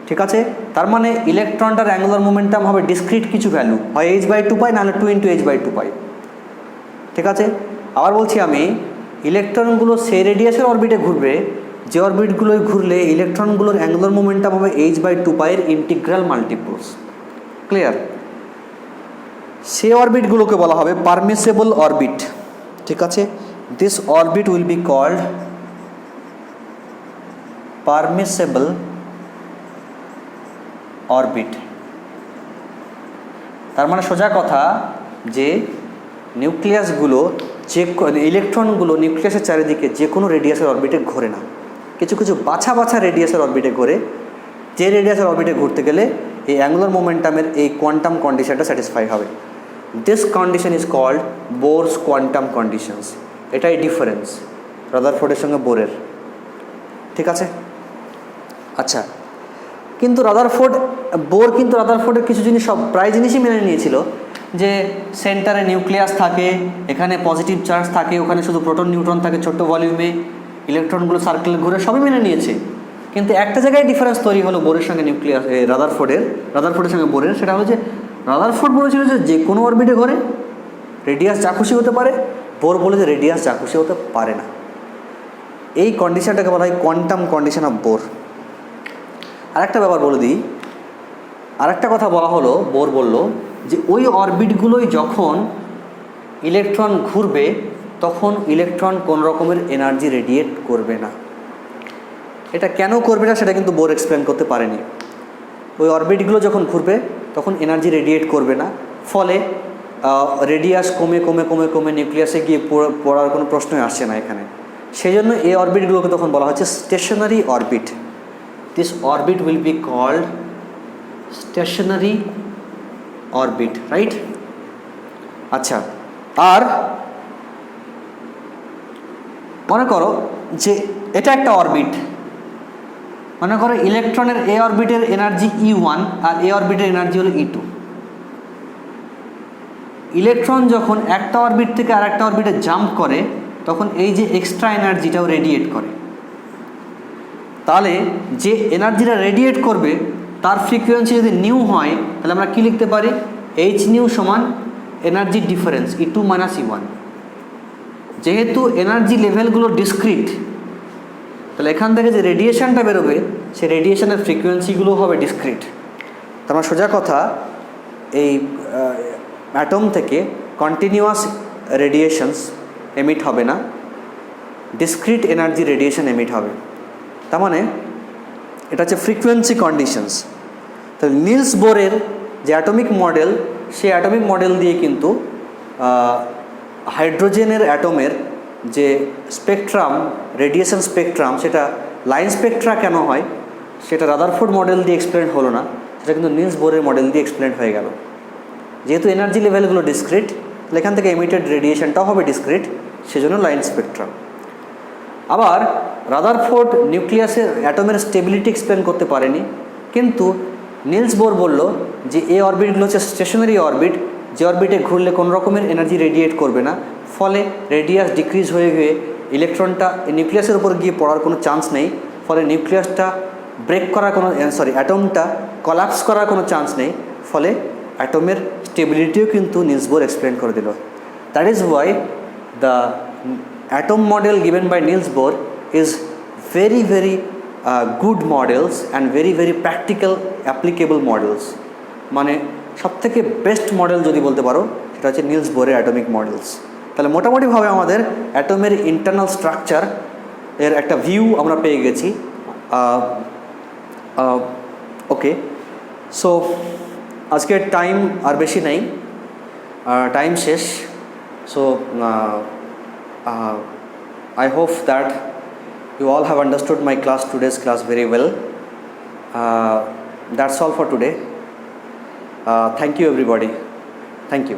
ঠিক আছে, তার মানে ইলেকট্রনটার অ্যাঙ্গুলার মোমেন্টাম হবে ডিসক্রিট কিছু ভ্যালু, হয় h/2π নাহলে 2 ইন্টু h/2π। ঠিক আছে, আবার বলছি আমি, ইলেকট্রনগুলো সেই রেডিয়াসের অরবিটে ঘুরবে যে অরবিটগুলোয় ঘুরলে ইলেকট্রনগুলোর অ্যাঙ্গুলার মোমেন্টাম হবে h/2π এর ইন্টিগ্রাল মাল্টিপলস। ক্লিয়ার? সেই অরবিটগুলোকে বলা হবে পারমিসেবল অরবিট। ঠিক আছে, this orbit will be called permissible orbit. তার মানে সোজা কথা যে নিউক্লিয়াসগুলো, যে ইলেকট্রনগুলো নিউক্লিয়াসের চারিদিকে যে কোনো রেডিয়াসের অরবিটে ঘোরে না, কিছু কিছু বাছা রেডিয়াসের অরবিটে ঘোরে। যে রেডিয়াসের অরবিটে ঘুরতে গেলে এই অ্যাঙ্গুলার মোমেন্টামের এই কোয়ান্টাম কন্ডিশনটা স্যাটিসফাই হবে। This condition is called Bohr's quantum conditions. এটাই ডিফারেন্স রাদারফোর্ডের সঙ্গে বোরের। ঠিক আছে, আচ্ছা, কিন্তু বোর কিন্তু রাদারফোর্ডের কিছু জিনিস, সব প্রায় জিনিসই মেনে নিয়েছিল, যে সেন্টারে নিউক্লিয়াস থাকে, এখানে পজিটিভ চার্জ থাকে, ওখানে শুধু প্রোটন নিউট্রন থাকে ছোট্ট ভলিউমে, ইলেকট্রনগুলো সার্কেল ঘুরে, সবই মেনে নিয়েছে। কিন্তু একটা জায়গায় ডিফারেন্স তৈরি হলো বোরের সঙ্গে রাদারফোর্ডের সঙ্গে বোরের। সেটা হলো যে রাদারফোর্ড বলেছিল যে কোনো অরবিটে ঘোরে, রেডিয়াস যা খুশি হতে পারে। বোর বলে যে রেডিয়াস যা খুশি হতে পারে না। এই কন্ডিশনটাকে বলা হয় কোয়ান্টাম কন্ডিশন অফ বোর। আরেকটা ব্যাপার বলে দিই, আরেকটা কথা বলা হলো, বোর বলল যে ওই অরবিটগুলোই যখন ইলেকট্রন ঘুরবে তখন ইলেকট্রন কোন রকমের এনার্জি রেডিয়েট করবে না। এটা কেন করবে না সেটা কিন্তু বোর এক্সপ্লেন করতে পারেনি। ওই অরবিটগুলো যখন ঘুরবে তখন এনার্জি রেডিয়েট করবে না, ফলে রেডিয়াস কমে কমে কমে কমে নিউক্লিয়াসে গিয়ে পড়ার কোনো প্রশ্নই আসছে না এখানে। সেই জন্য এই অরবিটগুলোকে তখন বলা হচ্ছে stationary orbit. This orbit will be called stationary orbit, right? আচ্ছা, আর মনে করো যে এটা একটা অরবিট, মনে করো ইলেকট্রনের এ অরবিটের এনার্জি E1 আর এ অরবিটের এনার্জি হলো E2। ইলেকট্রন যখন একটা অরবিট থেকে আর একটা অরবিটে জাম্প করে তখন এই যে এক্সট্রা এনার্জিটাও রেডিয়েট করে। তাহলে যে এনার্জিটা রেডিয়েট করবে তার ফ্রিকোয়েন্সি যদি নিউ হয় তাহলে আমরা কি লিখতে পারি? এইচ নিউ সমান energy difference E2 minus E1। যেহেতু এনার্জি লেভেলগুলো ডিসক্রিট, তাহলে এখান থেকে যে রেডিয়েশনটা বেরোবে সেই রেডিয়েশনের ফ্রিকোয়েন্সিগুলো হবে ডিসক্রিট। তার মানে সোজা কথা, এই অ্যাটম থেকে কন্টিনিউয়াস রেডিয়েশনস এমিট হবে না, ডিসক্রিট এনার্জি রেডিয়েশন এমিট হবে। তার মানে এটা হচ্ছে ফ্রিকোয়েন্সি কন্ডিশনস। তাহলে নিলস বোরের যে অ্যাটমিক মডেল, সেই অ্যাটমিক মডেল দিয়ে কিন্তু হাইড্রোজেনের অ্যাটমের যে স্পেকট্রাম, রেডিয়েশন স্পেকট্রাম, সেটা লাইন স্পেকট্রা কেন হয় সেটা রাদারফোর্ড মডেল দিয়ে এক্সপ্লেন হলো না, সেটা কিন্তু নিলস বোরের মডেল দিয়ে এক্সপ্লেন হয়ে গেল। যেহেতু এনার্জি লেভেলগুলো ডিসক্রিট, তাহলে এখান থেকে এমিটেড রেডিয়েশনটাও হবে ডিসক্রিট, সেজন্য লাইন স্পেকট্রাম। আবার রাদারফোর্ড নিউক্লিয়াসের অ্যাটমের স্টেবিলিটি এক্সপ্লেন করতে পারেনি, কিন্তু নিলস বোর বলল যে এই অরবিটগুলো হচ্ছে স্টেশনারি অরবিট, যে অরবিটে ঘুরলে কোনো রকমের এনার্জি রেডিয়েট করবে না, ফলে রেডিয়াস ডিক্রিজ হয়ে গিয়ে ইলেকট্রনটা নিউক্লিয়াসের উপর গিয়ে পড়ার কোনো চান্স নেই, ফলে নিউক্লিয়াসটা ব্রেক করার কোনো অ্যাটমটা কলাপস করার কোনো চান্স নেই, ফলে অ্যাটমের স্টেবিলিটিও কিন্তু নিলস বোর এক্সপ্লেন করে দিল। That is why the atom model given by Niels Bohr is very good models and very practical applicable models। মানে সবথেকে বেস্ট মডেল যদি বলতে পারো সেটা হচ্ছে নিলস বোরের অ্যাটমিক মডেলস। তাহলে মোটামুটিভাবে আমাদের অ্যাটমের ইন্টারনাল স্ট্রাকচার এর একটা ভিউ আমরা পেয়ে গেছি। ওকে, সো আজকের টাইম আর বেশি নেই, টাইম শেষ। So I hope that you all have understood my today's class very well. That's all for today. Thank you everybody. Thank you.